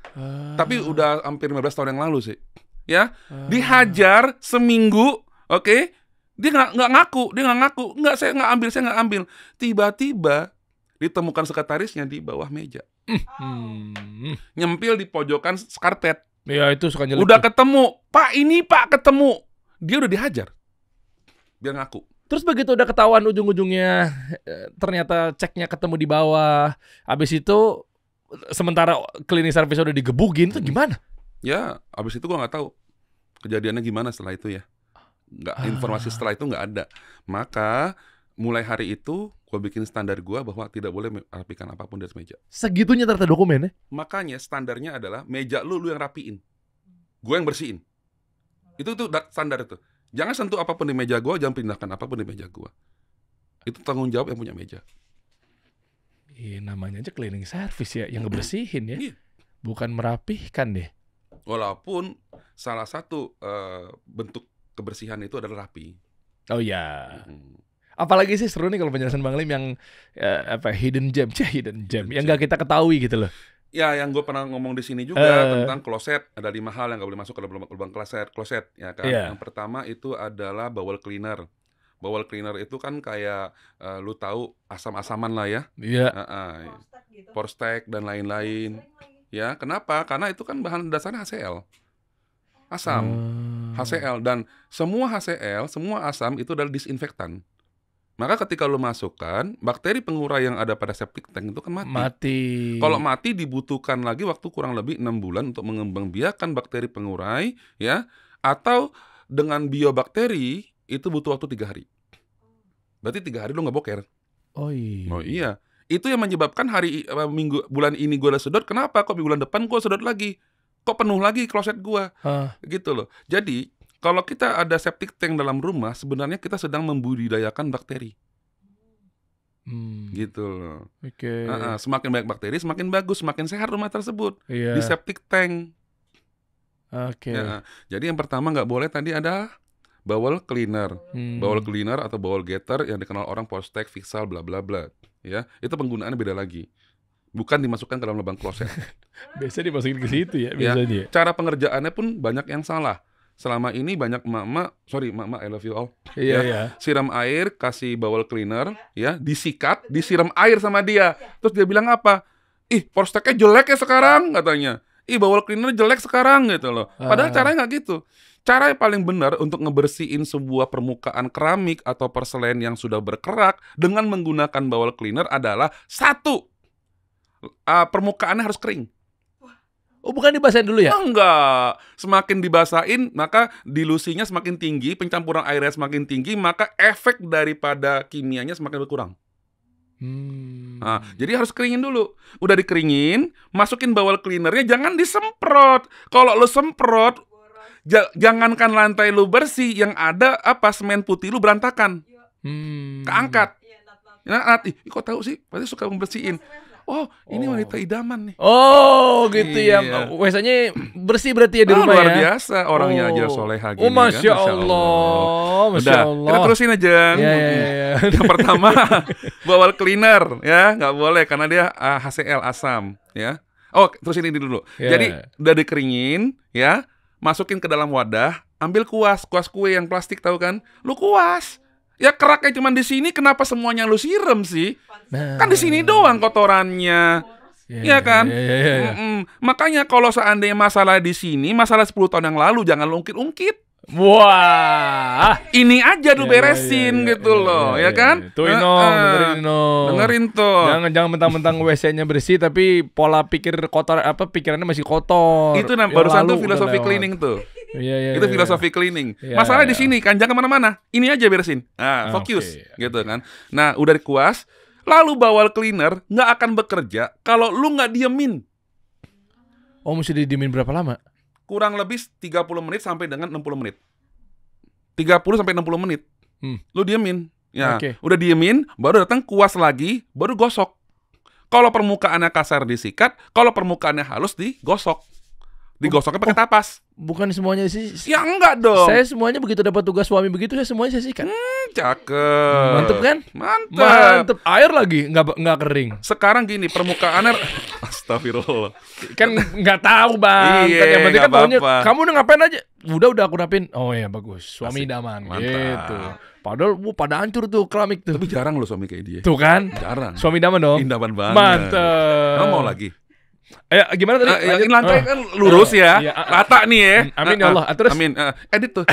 Tapi udah hampir 15 tahun yang lalu sih. Ya, dihajar seminggu, oke? Dia nggak ngaku. Nggak, saya nggak ambil. Tiba-tiba ditemukan sekretarisnya di bawah meja. Nyempil di pojokan karpet. Ya itu suka nyelip. Udah ketemu. Pak, ini Pak ketemu. Dia udah dihajar. Dia ngaku. Terus begitu udah ketahuan ujung-ujungnya ternyata ceknya ketemu di bawah. Habis itu sementara cleaning service udah digebukin, itu gimana? Ya, abis itu gua nggak tahu kejadiannya gimana setelah itu ya. Informasi setelah itu nggak ada. Maka mulai hari itu gue bikin standar gue bahwa tidak boleh merapikan apapun di atas meja. Segitunya ternyata dokumennya. Makanya standarnya adalah meja lu yang rapiin, gue yang bersihin. Itu tuh standar itu. Jangan sentuh apapun di meja gue, jangan pindahkan apapun di meja gue. Itu tanggung jawab yang punya meja. Iya, namanya aja cleaning service ya, yang ngebersihin ya. Iya. Bukan merapihkan deh. Walaupun salah satu bentuk kebersihan itu adalah rapi. Oh ya. Apalagi sih seru nih kalau penjelasan Bang Lim yang hidden gem yang nggak kita ketahui gitu loh. Ya, yang gue pernah ngomong di sini juga tentang kloset. Ada 5 hal yang nggak boleh masuk ke dalam lubang kloset, ya kan? Yeah. Yang pertama itu adalah bowel cleaner. Bowel cleaner itu kan kayak lu tahu asam-asaman lah ya. Iya. Porstek dan lain-lain. Ya, kenapa? Karena itu kan bahan dasarnya HCl. Asam. HCl, dan semua HCl, semua asam itu adalah disinfektan. Maka ketika lu masukkan, bakteri pengurai yang ada pada septic tank itu kan mati. Mati. Kalau mati dibutuhkan lagi waktu kurang lebih 6 bulan untuk mengembangbiakan bakteri pengurai, ya. Atau dengan biobakteri itu butuh waktu 3 hari. Berarti 3 hari lu nggak boker. Oh iya. Oh iya. Itu yang menyebabkan bulan ini gue udah sedot. Kenapa? Kok bulan depan gue sedot lagi? Kok penuh lagi kloset gue? Gitu loh. Jadi kalau kita ada septic tank dalam rumah, sebenarnya kita sedang membudidayakan bakteri. Gitu loh. Oke. Semakin banyak bakteri, semakin bagus, semakin sehat rumah tersebut. Iya. Di septic tank. Oke. Ya, jadi yang pertama nggak boleh tadi ada bowel cleaner. Bowel cleaner atau bowel getter yang dikenal orang Postek, Fixal, bla bla bla. Ya, itu penggunaannya beda lagi. Bukan dimasukkan ke dalam lubang kloset. Biasanya dimasukin ke situ ya, Ya, biasanya. cara pengerjaannya pun banyak yang salah. Selama ini banyak mama, I love you all. Iya, Ya, iya. siram air, kasih bowel cleaner, ya, disikat, disiram air sama dia. Terus dia bilang apa? Ih, Posteknya jelek ya sekarang, katanya. Ih, bowel cleaner jelek sekarang, gitu loh. Padahal caranya nggak gitu. Cara yang paling benar untuk ngebersihin sebuah permukaan keramik atau porselen yang sudah berkerak dengan menggunakan bowel cleaner adalah 1, permukaannya harus kering. Oh, bukan dibasahin dulu ya? Enggak. Semakin dibasahin, maka dilusinya semakin tinggi, pencampuran airnya semakin tinggi, maka efek daripada kimianya semakin berkurang. Nah, jadi harus keringin dulu. Udah dikeringin, masukin bowel cleanernya, jangan disemprot. Kalau lu semprot, jangankan lantai lu bersih, yang ada semen putih lu berantakan, keangkat. Nah, kok tahu sih? Pasti suka membersihin. Oh, ini wanita idaman nih. Oh, gitu Iya. ya. WC-nya bersih berarti ya di rumah luar ya? biasa. Orangnya aja soleha gini Oh, Masya kan. Allah. Masya Udah, Allah. kita terusin aja. Ya. Yang pertama, bowel cleaner, ya, nggak boleh karena dia HCl, asam, ya. Oh, terusin ini dulu. Ya. Jadi udah dikeringin, ya, masukin ke dalam wadah, ambil kuas kue yang plastik, tahu kan? Lu kuas. Ya keraknya cuma di sini, kenapa semuanya lu siram sih? Nah. Kan di sini doang kotorannya. Iya kan? Iya. Makanya kalau seandainya masalah di sini, masalah 10 tahun yang lalu, jangan lu ungkit-ungkit. Wah. Ini aja lu Ya, beresin gitu loh, ya kan? Tuh Inong, dengerin Inong. Dengerin tuh. Jangan mentang-mentang WC-nya bersih tapi pola pikir kotor, pikirannya masih kotor. Itu Yang barusan lalu tuh udah filosofi lewat. cleaning tuh. Iya. Itu filosofi cleaning. Iya, Masalah di iya. sini kan, jangan kemana-mana. Ini aja beresin. Fokus, Oke. gitu kan. Nah, udah dikuas, lalu bowel cleaner nggak akan bekerja kalau lu nggak diemin. Oh, mesti didiemin berapa lama? Kurang lebih 30 menit sampai dengan 60 menit. 30 sampai 60 menit. Lu diemin. Ya, Oke. udah diemin, baru datang kuas lagi, baru gosok. Kalau permukaannya kasar disikat, kalau permukaannya halus digosok. Digosoknya pakai tapas. Bukan semuanya sih. Ya enggak dong. Saya semuanya begitu dapat tugas suami begitu, saya semuanya saya sikat. Cakep. Mantep kan? Mantep. Air lagi nggak kering. Sekarang gini, permukaannya Astagfirullah. Kan nggak tahu bang. Iya, Kan yang penting kan nggak taunya apa-apa. kamu udah ngapain aja. Udah aku rapin. Oh ya bagus. Suami Asik. idaman. Mantap. Gitu. Padahal pada hancur tuh keramik tuh. Tapi jarang loh suami kayak dia. Tuh kan? Jarang. Suami idaman dong. Indaman banget. Mantep. Kamu mau lagi? Gimana tadi? Yang lantai kan lurus ya. Iya. Rata nih ya. Amin ya Allah. Terus? Amin. Edit tuh.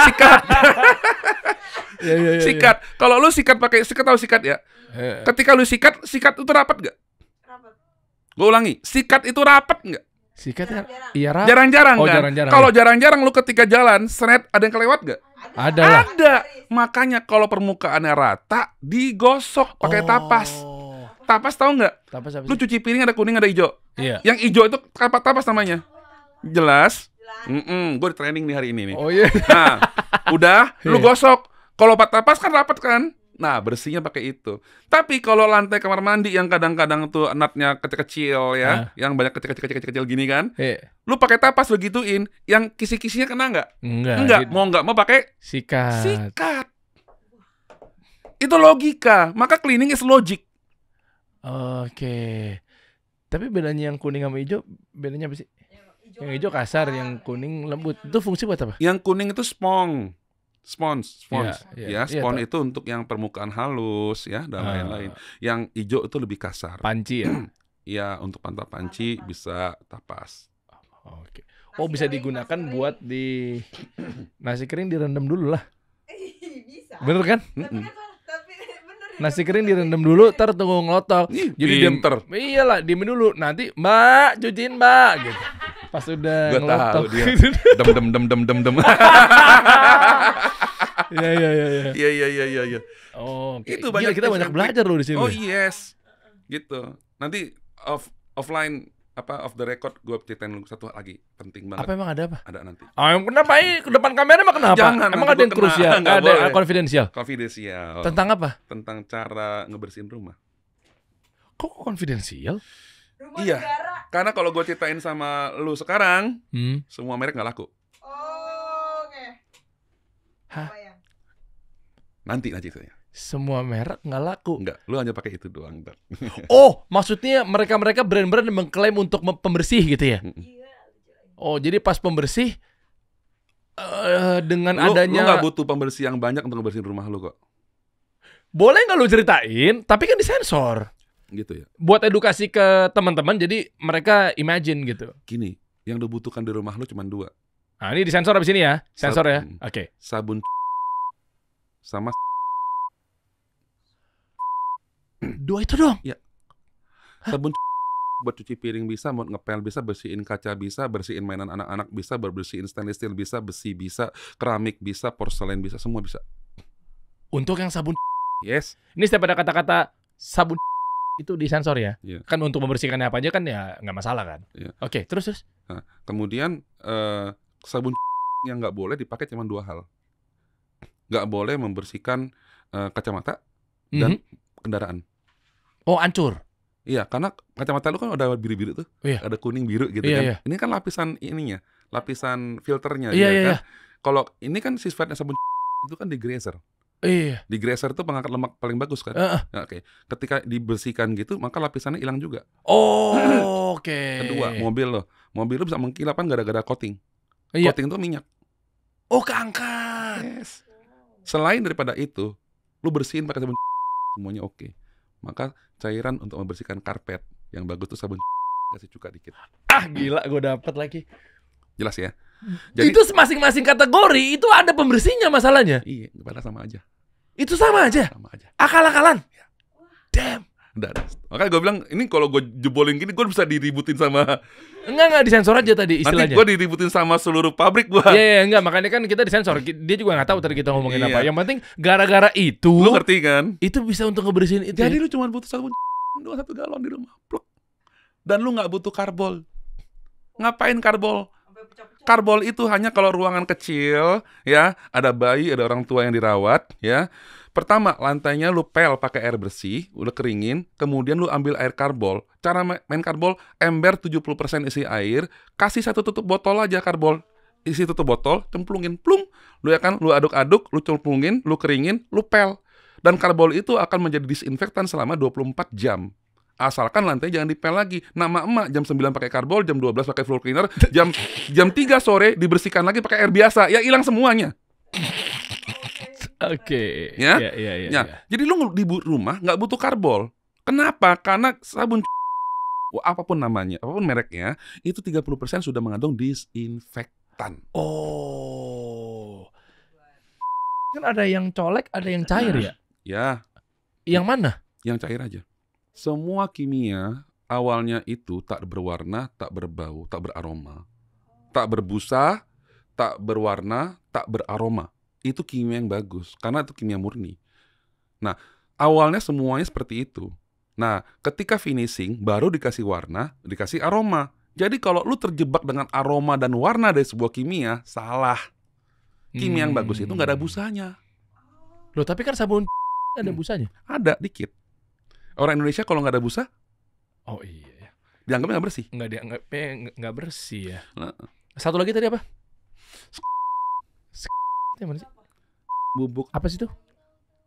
Sikat. Iya. Sikat. Kalau lu sikat pakai sikat, tahu sikat ya? Ketika lu sikat itu rapat nggak? Rapat. Gue ulangi, sikat itu rapat nggak? Sikat ya? Jarang-jarang. Iya rapat. Jarang-jarang Oh, kan? jarang-jarang, Kalau jarang-jarang lu ketika jalan, seret, ada yang kelewat nggak? Ada lah. Ada. Makanya kalau permukaannya rata, digosok pakai tapas. Tapas tahu nggak? Tapas apa Lu sih? cuci piring ada kuning ada hijau. Iya. Yang hijau itu tapas namanya. Jelas? Gue di training nih hari ini nih. Oh iya. Nah, udah, lu Iya. gosok. Kalau tapas kan rapat kan? Nah, bersihnya pakai itu. Tapi kalau lantai kamar mandi yang kadang-kadang tuh natnya kecil-kecil ya, yang banyak kecil-kecil gini kan, lu pakai tapas lu gituin, yang kisi-kisinya kena nggak? Enggak. Gitu. Mau nggak mau pakai Sikat. sikat. Itu logika. Maka cleaning is logic. Oke. Tapi bedanya yang kuning sama hijau, bedanya apa sih? Yang hijau kasar, yang kuning lembut. Itu fungsi buat apa? Yang kuning itu spons. Iya, Spons iya, itu untuk yang permukaan halus ya dan lain-lain. Yang hijau itu lebih kasar. Panci ya. Ya, untuk pantat panci bisa tapas. Oke. Oh, bisa digunakan buat di nasi kering direndam dulu lah. Bisa. Bener kan? Tapi Nasi kering direndam dulu, ntar tunggu ngelotok. Ih, Jadi pinter. iyalah, diemin dulu. Nanti, Mbak, cuciin Mbak, gitu. Pas udah Gue ngelotok. tahu dia. Dem. Iya. Iya. Oh, oke. Itu Gila, banyak kita tips banyak and belajar loh di sini. Oh yes, gitu. Nanti offline off the record gue ceritain lu satu lagi penting banget. Apa emang ada apa? Ada nanti. Kenapa ini ke depan kamera emang kenapa? Jangan, Emang nanti ada yang gua kena. krusial, Nggak ada boleh. konfidensial. Konfidensial. Tentang apa? Tentang cara ngebersihin rumah. Kok konfidensial? Rumah Iya. negara. Karena kalau gue ceritain sama lu sekarang, Hmm. semua merek nggak laku. Oh, oke. Hah? Apa yang? Nanti ceritanya. Semua merek nggak laku. Enggak, lu hanya pakai itu doang. Ntar. Oh, maksudnya mereka brand-brand yang mengklaim untuk pembersih gitu ya? Iya. Oh, jadi pas pembersih dengan Lu adanya nggak butuh pembersih yang banyak untuk ngebersihin rumah lu kok. boleh nggak lu ceritain? Tapi kan disensor. Gitu ya. Buat edukasi ke teman-teman, jadi mereka imagine gitu. Gini, yang lu butuhkan di rumah lu cuma 2. Nah, ini disensor abis ini ya, sensor ya. Oke. Sabun sama 2 itu dong. sabun buat cuci piring bisa, buat ngepel bisa, bersihin kaca bisa, bersihin mainan anak-anak bisa, bersihin stainless steel bisa, besi bisa, keramik bisa, porselen bisa, semua bisa. Untuk yang sabun, Yes. ini setiap ada kata-kata sabun itu disensor ya. Iya. Kan untuk membersihkannya apa aja kan ya nggak masalah kan. Iya. Oke, terus. Nah, kemudian sabun yang nggak boleh dipakai cuma 2 hal. Nggak boleh membersihkan kacamata dan kendaraan. Oh, hancur. Iya, karena kacamata lu kan udah biru-biru tuh, Iya. ada kuning biru gitu Iya, kan. iya. Ini kan lapisan ininya, lapisan filternya Iya, dia iya, kan. Kalau ini kan sifatnya sabun itu kan degreaser. Iya. Degreaser itu pengangkat lemak paling bagus kan. Heeh. Nah, oke. Ketika dibersihkan gitu, maka lapisannya hilang juga. Oh, oke. Kedua, mobil lo bisa mengkilap kan gara-gara coating. Iya. Coating itu minyak. Oh, keangkat. Yes. Selain daripada itu, lu bersihin pakai sabun semuanya oke. Maka cairan untuk membersihkan karpet yang bagus tuh sabun kasih cuka dikit. Ah, gila, gue dapet lagi. Jelas ya? Itu masing-masing kategori itu ada pembersihnya masalahnya. Iya, padahal sama aja. Itu sama aja. Sama aja. Akal-akalan. Damn. Udah. Makanya gue bilang, ini kalau gue jebolin gini, gue bisa diributin sama... Enggak disensor aja tadi Nanti istilahnya. gue diributin sama seluruh pabrik gue. Iya, enggak, makanya kan kita disensor. Dia juga nggak tahu tadi kita ngomongin Iya. apa. Yang penting gara-gara itu Lu ngerti kan? itu bisa untuk ngebersihin itu. Jadi ya? lu cuma butuh sabun 1 galon di rumah. Pluk. Dan lu nggak butuh karbol. Ngapain karbol? Sampai pecah-pecah. Karbol itu hanya kalau ruangan kecil, ya, ada bayi, ada orang tua yang dirawat, ya. Pertama, lantainya lu pel pakai air bersih, udah keringin, kemudian lu ambil air karbol. Cara main karbol, ember 70% isi air, kasih 1 tutup botol aja karbol. Isi tutup botol, cemplungin, plung. Lu ya kan, lu aduk-aduk, lu cemplungin, lu keringin, lu pel. Dan karbol itu akan menjadi disinfektan selama 24 jam. Asalkan lantai jangan dipel lagi. Nama emak jam 9 pakai karbol, jam 12 pakai floor cleaner, jam 3 sore dibersihkan lagi pakai air biasa. Ya hilang semuanya. Oke. Ya? Iya. Ya, jadi lu di rumah nggak butuh karbol. Kenapa? Karena sabun apapun namanya, apapun mereknya, itu 30% sudah mengandung disinfektan. Oh. Kan ada yang colek, ada yang cair ya? Ya, Yang mana? yang cair aja. Semua kimia awalnya itu tak berwarna, tak berbau, tak beraroma. Tak berbusa, tak berwarna, tak beraroma. Itu kimia yang bagus, karena itu kimia murni. Nah, awalnya semuanya seperti itu. Nah, ketika finishing, baru dikasih warna, dikasih aroma. Jadi kalau lu terjebak dengan aroma dan warna dari sebuah kimia, salah. Kimia yang bagus itu nggak ada busanya. Loh, tapi kan sabun ada busanya. Ada, dikit. Orang Indonesia kalau nggak ada busa, Oh iya. dianggapnya nggak bersih. Nggak bersih ya. Nah. Satu lagi tadi apa? Yang mana sih? Bubuk. Apa sih itu?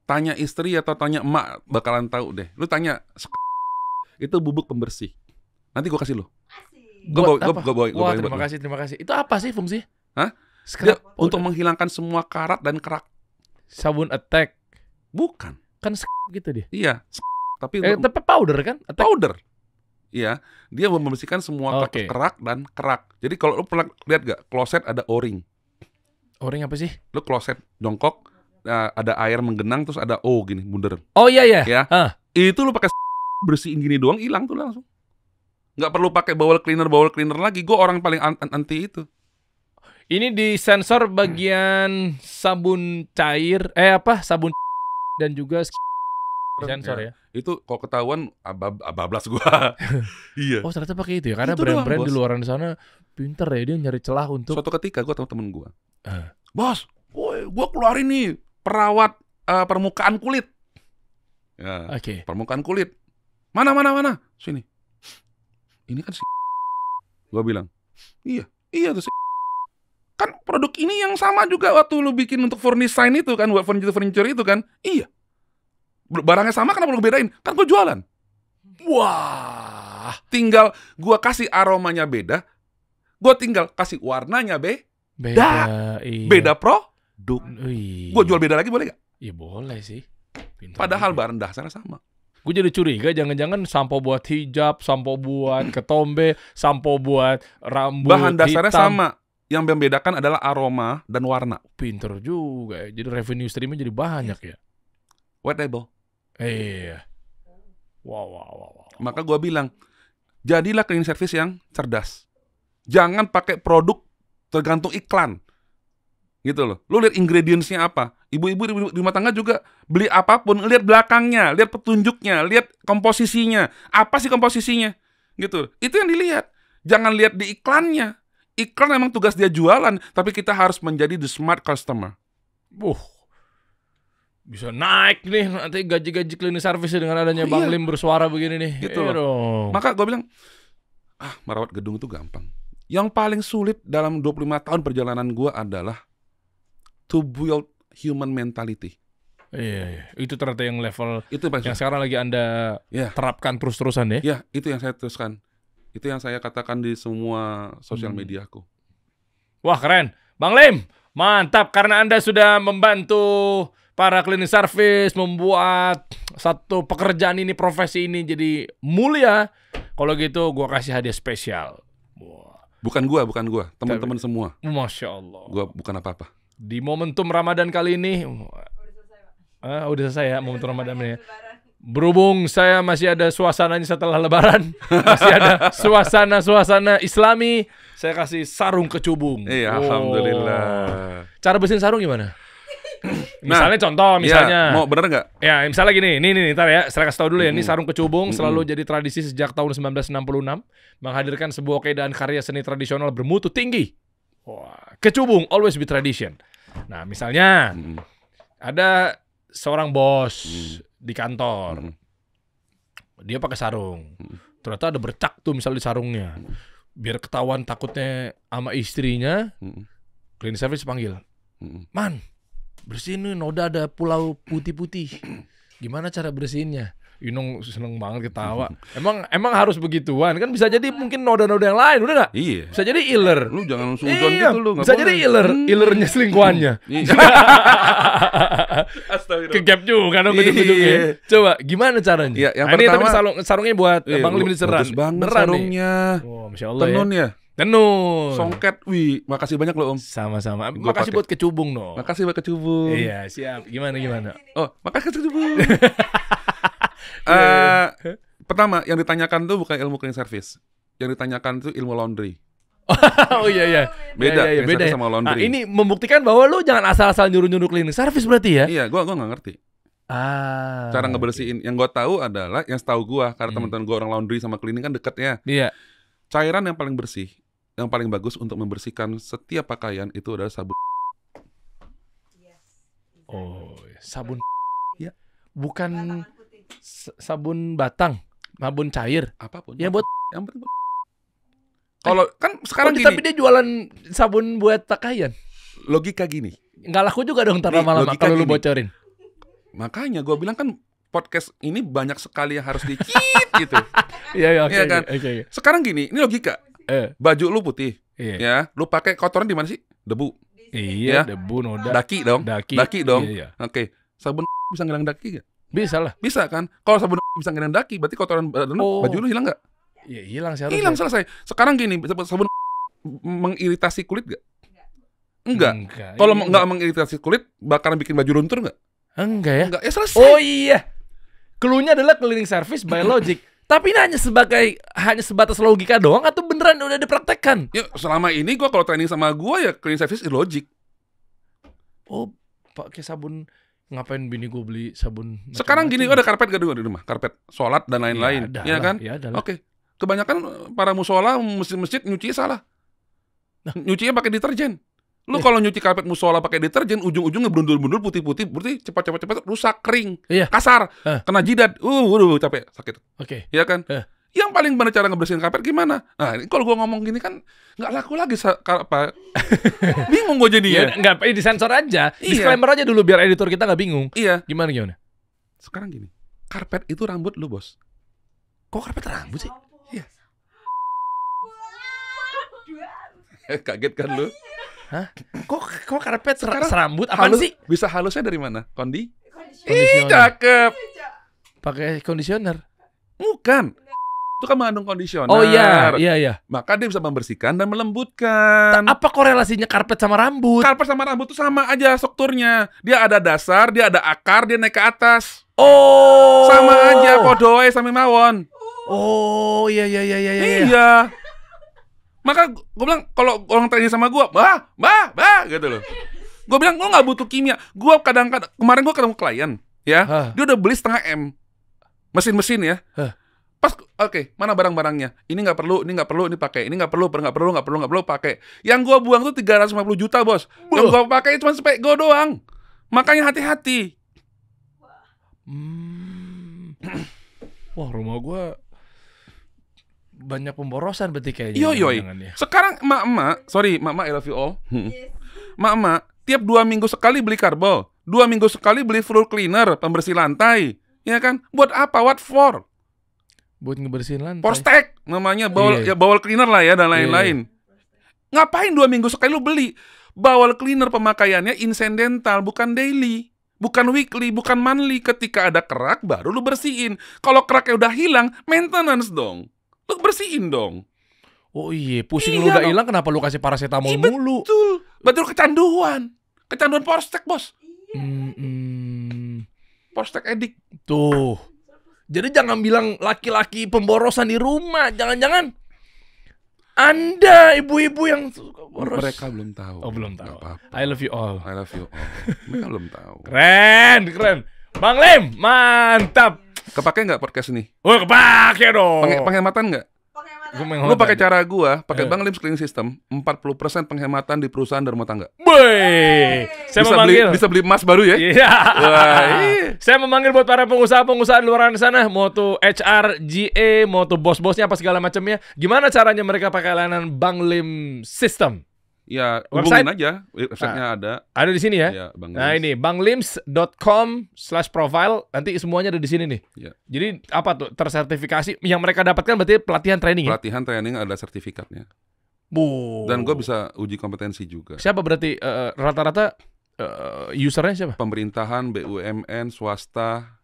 Tanya istri atau tanya emak, bakalan tahu deh. Lu tanya, itu bubuk pembersih. Nanti gue kasih lu. Asik. Gue Buat apa? bawain Wah, buat terima kasih. Itu apa sih fungsi? Hah? Scrub Dia untuk menghilangkan semua karat dan kerak. sabun attack. Bukan. Kan gitu dia. Iya. Tapi Tapi powder kan? Attack. powder. Iya, dia membersihkan semua Oke. kerak dan kerak. Jadi kalau lu pernah lihat gak, kloset ada O-ring. O-ring apa sih? Lu kloset jongkok, ada air menggenang terus ada O gini, bundar. Oh iya ya. Ya. Itu lu pakai bersihin gini doang hilang tuh langsung. Nggak perlu pakai bowel cleaner lagi. Gue orang paling anti itu. Ini di sensor bagian sabun cair, sabun dan juga sensor ya. Itu kalau ketahuan bablas gua. Iya. Oh ternyata pakai itu ya, karena Itu doang, brand-brand di Bos. luar sana pinter ya, dia nyari celah untuk. Suatu ketika gua sama temen gua, bos, gua keluarin nih perawat permukaan kulit. Ya, Oke. permukaan kulit. Mana? Sini. Ini kan gua bilang, iya tuh kan produk ini yang sama juga waktu lu bikin untuk furnish sign itu kan, buat furniture itu kan. Iya. Barangnya sama, kenapa lu bedain? Kan gue jualan. Wah. Tinggal gue kasih aromanya beda, gue tinggal kasih warnanya Beda. Iya. beda produk. Iya. Gue jual beda lagi boleh gak? Iya boleh sih. Pinter Padahal juga. bahan dasarnya sama. Gue jadi curiga, jangan-jangan sampo buat hijab, sampo buat ketombe, sampo buat rambut Bahan dasarnya hitam. sama. Yang membedakan adalah aroma dan warna. Pinter juga ya. Jadi revenue streamnya jadi banyak ya. White label. Iya. Wow. Maka gue bilang, jadilah cleaning service yang cerdas. Jangan pakai produk tergantung iklan. Gitu loh. Lu lihat ingredientsnya apa. Ibu-ibu di rumah tangga juga beli apapun, lihat belakangnya, lihat petunjuknya, lihat komposisinya. Apa sih komposisinya? Gitu. Itu yang dilihat. Jangan lihat di iklannya. Iklan memang tugas dia jualan, tapi kita harus menjadi the smart customer. Bisa naik nih nanti gaji-gaji cleaning service dengan adanya Bang Lim bersuara begini nih. Gitu loh. Dong. Maka gue bilang, merawat gedung itu gampang. Yang paling sulit dalam 25 tahun perjalanan gue adalah to build human mentality. Iya. Itu ternyata yang level Itu yang yang sekarang lagi Anda terapkan terus-terusan ya. Ya, itu yang saya teruskan. Itu yang saya katakan di semua sosial mediaku. Wah keren. Bang Lim, mantap karena Anda sudah membantu para cleaning service membuat satu pekerjaan ini, profesi ini jadi mulia. Kalau gitu gua kasih hadiah spesial. Wah. Bukan gua, teman-teman semua. Masya Allah. Gua bukan apa-apa. Di momentum Ramadan kali ini, udah selesai ya momentum Ramadan ini. Berhubung saya masih ada suasananya setelah Lebaran, masih ada suasana Islami, saya kasih sarung kecubung. Iya, alhamdulillah. Cara bersihin sarung gimana? Misalnya contoh, misalnya. Ya, mau bener nggak? Ya, misalnya gini, nih, ntar ya, saya kasih tahu dulu ya. Ini sarung kecubung selalu jadi tradisi sejak tahun 1966, menghadirkan sebuah keindahan karya seni tradisional bermutu tinggi. Wah, kecubung always be tradition. Nah, misalnya ada seorang bos di kantor, dia pakai sarung. Ternyata ada bercak tuh misalnya di sarungnya. Biar ketahuan takutnya sama istrinya, cleaning service panggil, Man, bersihin nih, noda ada pulau putih-putih. Gimana cara bersihinnya? Inung seneng banget ketawa. Emang harus begituan? Kan bisa jadi mungkin noda-noda yang lain, udah nggak? Iya. Bisa jadi iler. Lu jangan sujon gitu lu. Bisa jadi ilernya selingkuhannya. Astagfirullah. Kegap juga dong ujung-ujungnya. Coba gimana caranya? Iya, yang ini pertama, tapi sarungnya buat Bang Lim diseran. Bagus banget Beneran sarungnya. Oh, Masya Allah Tenun ya. Tenun. Songket, makasih banyak loh Om. Sama-sama. Gua Makasih pakai. buat kecubung dong. Makasih buat kecubung. Iya, siap. Gimana? Oh, makasih kecubung. Pertama, yang ditanyakan tuh bukan ilmu cleaning service. Yang ditanyakan tuh ilmu laundry. Oh iya. Beda, Iya, beda. sama laundry. Nah, ini membuktikan bahwa lu jangan asal-asal nyuruh-nyuruh cleaning service berarti ya? Iya, gua nggak ngerti. Cara ngebersihin. Yang gua tahu adalah, yang setahu gua, karena teman-teman gua orang laundry sama cleaning kan deket ya. Iya. Cairan yang paling bersih, yang paling bagus untuk membersihkan setiap pakaian itu adalah sabun. Oh, sabun. Ya. Bukan sabun batang, sabun cair. Apapun. Ya buat. Yang penting. Kalau kan sekarang gini. Tapi dia jualan sabun buat pakaian. Logika gini. Nggak laku juga dong ntar Nih, lama-lama logika kalau lu gini. bocorin. Makanya gua bilang kan podcast ini banyak sekali yang harus di-cheat gitu. Iya, Iya kan? Oke. Sekarang gini, ini logika. Baju lu putih, Iya. ya. Lu pakai kotoran di mana sih? Debu. Iya, Ya. debu noda. Daki dong. Daki dong. Iya. Oke. Sabun bisa ngilang daki gak? Bisa lah. Bisa kan? Kalau sabun bisa ngilang daki, berarti kotoran badan lu, baju lu hilang gak? Iya, hilang seharusnya. Hilang, selesai. Sekarang gini, sabun mengiritasi kulit gak? Enggak. Kalau Iya, nggak mengiritasi kulit, bakalan bikin baju luntur nggak? Enggak ya? Enggak. Ya selesai. Oh iya. Cluenya adalah cleaning service by logic. Tapi ini hanya sebatas logika doang atau beneran udah dipraktekkan? Ya selama ini gue kalau training sama gue ya cleaning service illogic. Oh, pakai sabun. Ngapain bini gue beli sabun? Sekarang gini, macam-macam? ada karpet gak di rumah? Karpet, sholat dan lain-lain, Iya, ya kan? Iya, adalah. Oke. Kebanyakan para musola, masjid nyuci salah. Nyucinya pakai deterjen. Lu kalau nyuci karpet musola pakai deterjen, ujung-ujungnya berundul-bundul putih-putih, berarti cepat rusak, kering, Iya. kasar, kena jidat. Waduh, capek, sakit. Oke. Ya kan? Yang paling benar cara ngebersihin karpet gimana? Nah, ini kalau gua ngomong gini kan nggak laku lagi apa? Bingung gua jadinya. Enggak, ini disensor aja. Iya. Disclaimer aja dulu biar editor kita nggak bingung. Iya. Gimana? Sekarang gini, karpet itu rambut lu, Bos. Kok karpet rambut sih? Iya. Kaget kan lu? Hah? Kok karpet Sekarang serambut? Apaan sih? Bisa halusnya dari mana? Kondisioner. Cakep. Pakai kondisioner. Bukan. Itu kan mengandung kondisioner. Oh iya. Maka dia bisa membersihkan dan melembutkan. Apa korelasinya karpet sama rambut? Karpet sama rambut itu sama aja strukturnya. Dia ada dasar, dia ada akar, dia naik ke atas. Oh. Sama aja podoe sama mawon. Oh, iya. Iya. Maka gue bilang kalau orang tanya sama gue, bah, gitu loh. Gue bilang lo nggak butuh kimia. Gue kadang-kadang kemarin gue ketemu klien, ya, dia udah beli 0,5 M mesin-mesin ya. Pas, oke, mana barang-barangnya? Ini nggak perlu, ini pakai. Ini nggak perlu, pakai. Yang gue buang tuh 350 juta, Bos. Yang gue pakai cuma sampai gue doang. Makanya hati-hati. Wah, rumah gue banyak pemborosan berarti kayaknya. Yoi. Sekarang emak-emak, sorry, emak-emak I love you all. Emak-emak, tiap 2 minggu sekali beli karbol, 2 minggu sekali beli floor cleaner, pembersih lantai. Ya kan? Buat apa? What for? Buat ngebersihin lantai. Postek namanya, bawal cleaner lah ya dan lain-lain. Ngapain 2 minggu sekali lu beli? Bawal cleaner pemakaiannya incidental, bukan daily. Bukan weekly, bukan monthly. Ketika ada kerak, baru lu bersihin. Kalau keraknya udah hilang, maintenance dong. Lu bersihin dong. Oh iya, pusing lu udah hilang, kenapa lu kasih paracetamol mulu? Betul, kecanduan. Kecanduan Postek, Bos. Postek edik. Tuh. Jadi jangan bilang laki-laki pemborosan di rumah. Jangan-jangan Anda ibu-ibu yang boros. Mereka belum tahu. Oh, belum tahu. Apa-apa. I love you all. I love you all. Mereka belum tahu. Keren. Bang Lim, mantap. Kepake nggak podcast ini? Oh, kepake dong. Penghematan nggak? Lu pakai cara gua, pakai Bang Lim's Cleaning System, 40% penghematan di perusahaan dan rumah tangga. Boy, saya bisa beli emas baru ya? Iya. Saya memanggil buat para pengusaha-pengusaha di luar sana, mau tuh HR, GA, mau tuh bos-bosnya apa segala macamnya. Gimana caranya mereka pakai layanan Bang Lim System? Ya, hubungin aja, websitenya ada. Ada di sini ya? Ya, Bang nah ini banglims.com/profile, nanti semuanya ada di sini nih. Ya. Jadi apa tuh tersertifikasi yang mereka dapatkan berarti pelatihan training ya? Pelatihan training ada sertifikatnya. Bu. Dan gue bisa uji kompetensi juga. Siapa berarti rata-rata usernya siapa? Pemerintahan, BUMN, swasta,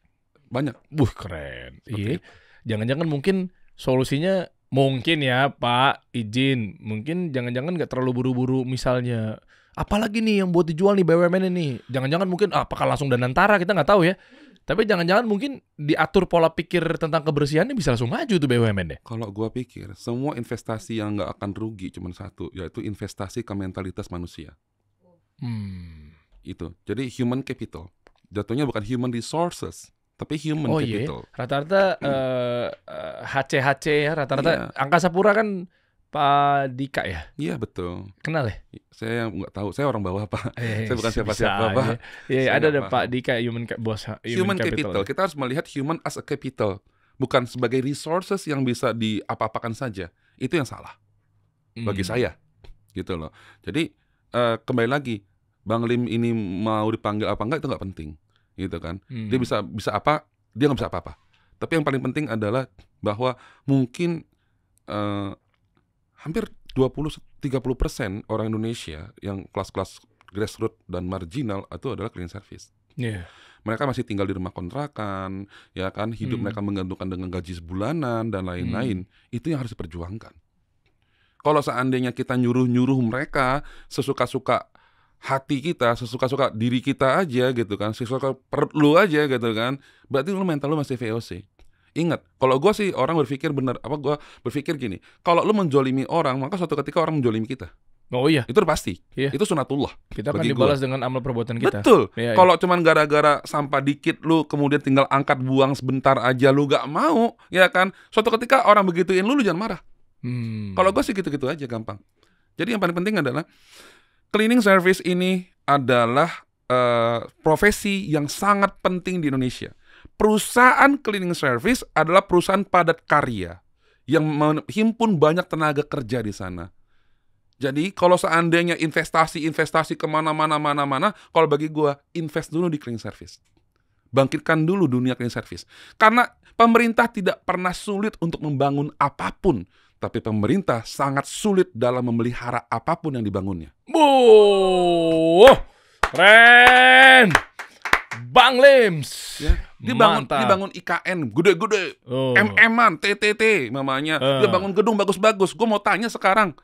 banyak. Keren. Iya. Jangan-jangan mungkin solusinya mungkin ya Pak, izin. Mungkin jangan-jangan nggak terlalu buru-buru misalnya. Apalagi nih yang buat dijual nih BUMN ini. Jangan-jangan mungkin apakah langsung Danantara, kita nggak tahu ya. Tapi jangan-jangan mungkin diatur pola pikir tentang kebersihannya bisa langsung maju tuh BUMN deh. Kalau gua pikir semua investasi yang nggak akan rugi cuma satu, yaitu investasi ke mentalitas manusia. Itu. Jadi human capital. Jatuhnya bukan human resources, tapi human capital. Iya. Rata-rata HC ya, rata-rata Angkasa Pura kan Pak Dika ya? Iya betul. Kenal ya? Saya nggak tahu, saya orang bawah Pak. Saya bukan siapa-siapa Pak. Iya, ada Pak Dika human capital. Kita harus melihat human as a capital, bukan sebagai resources yang bisa diapa-apakan saja. Itu yang salah bagi saya, gitu loh. Jadi kembali lagi, Bang Lim ini mau dipanggil apa enggak itu nggak penting, gitu kan. Dia bisa apa, dia nggak bisa apa-apa. Tapi yang paling penting adalah bahwa mungkin hampir 20-30% orang Indonesia yang kelas-kelas grassroots dan marginal itu adalah cleaning service. Mereka masih tinggal di rumah kontrakan, ya kan, hidup mereka menggantungkan dengan gaji sebulanan dan lain-lain. Itu yang harus diperjuangkan. Kalau seandainya kita nyuruh-nyuruh mereka sesuka-suka hati kita, sesuka-suka diri kita aja gitu kan, sesuka perut lu aja gitu kan, berarti lu mental lu masih VOC. Ingat, kalau gue sih orang berpikir gue berpikir gini, kalau lu menjolimi orang, maka suatu ketika orang menjolimi kita. Oh iya, Itu udah pasti. Iya. Itu sunatullah. kita akan bagi dibalas gua. dengan amal perbuatan kita. Betul. Iya, iya. Kalau cuman gara-gara sampah dikit lu kemudian tinggal angkat buang sebentar aja lu gak mau, ya kan? Suatu ketika orang begituin lu jangan marah. Kalau gue sih gitu-gitu aja gampang. Jadi yang paling penting adalah cleaning service ini adalah profesi yang sangat penting di Indonesia. Perusahaan cleaning service adalah perusahaan padat karya yang menghimpun banyak tenaga kerja di sana. Jadi kalau seandainya investasi kemana-mana, kalau bagi gue invest dulu di cleaning service. Bangkitkan dulu dunia cleaning service. Karena pemerintah tidak pernah sulit untuk membangun apapun, tapi pemerintah sangat sulit dalam memelihara apapun yang dibangunnya. Keren, Bang Lims. Ya, dibangun IKN gede-gede, Oh. MM-an, TTT mamanya. Dia bangun gedung bagus-bagus. Gue mau tanya sekarang,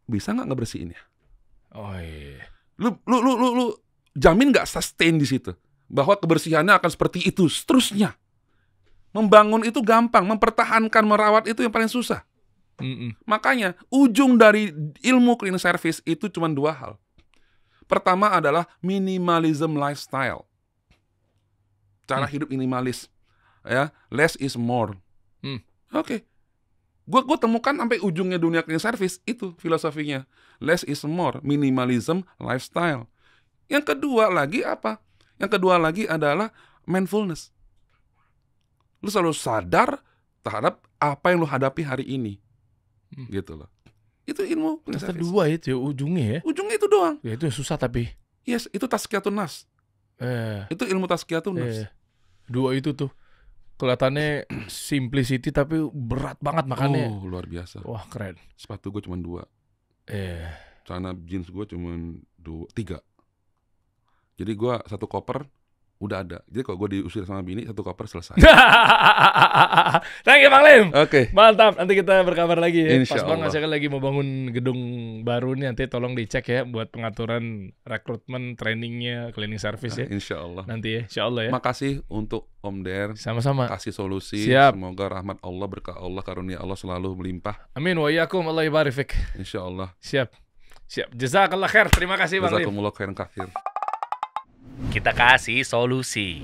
bisa nggak ngebersihinnya? Oh iya. Lu jamin nggak sustain di situ? Bahwa kebersihannya akan seperti itu seterusnya. Membangun itu gampang, mempertahankan, merawat itu yang paling susah. Makanya ujung dari ilmu cleaning service itu cuma dua hal. Pertama adalah minimalism lifestyle. Cara hidup minimalis. Ya, less is more. Oke. Gue temukan sampai ujungnya dunia cleaning service itu filosofinya. Less is more, minimalism lifestyle. Yang kedua lagi apa? Yang kedua lagi adalah mindfulness. Lu selalu sadar terhadap apa yang lu hadapi hari ini. Gitu loh. Itu ilmu cleaning Ternyata service. dua itu ya ujungnya ya. Ujungnya itu doang. Ya itu yang susah tapi. Yes, itu tazkiyatun nafs. Itu ilmu tazkiyatun nafs. Dua itu tuh kelihatannya simplicity tapi berat banget makannya. Oh, luar biasa. Wah, keren. Sepatu gue cuma 2. Celana jeans gue cuma 3. Jadi gue satu koper udah ada. Jadi kalau gue diusir sama bini, satu koper selesai. Thank you Bang Lim. Oke. Mantap, nanti kita berkabar lagi ya. Insya Pas banget Allah. saya kan lagi mau bangun gedung baru nih, nanti tolong dicek ya buat pengaturan rekrutmen trainingnya cleaning service ya. Insya Allah. Nanti ya, insya Allah ya. Makasih untuk Om Der. Sama-sama. Kasih solusi. Siap. Semoga rahmat Allah, berkah Allah, karunia Allah selalu melimpah. Amin wa iyyakum, Allah ibarik fik. Insya Allah. Siap. Jazakallah khair. Terima kasih Bang Lim. Jazakumullah khairan katsir. Kita kasih solusi.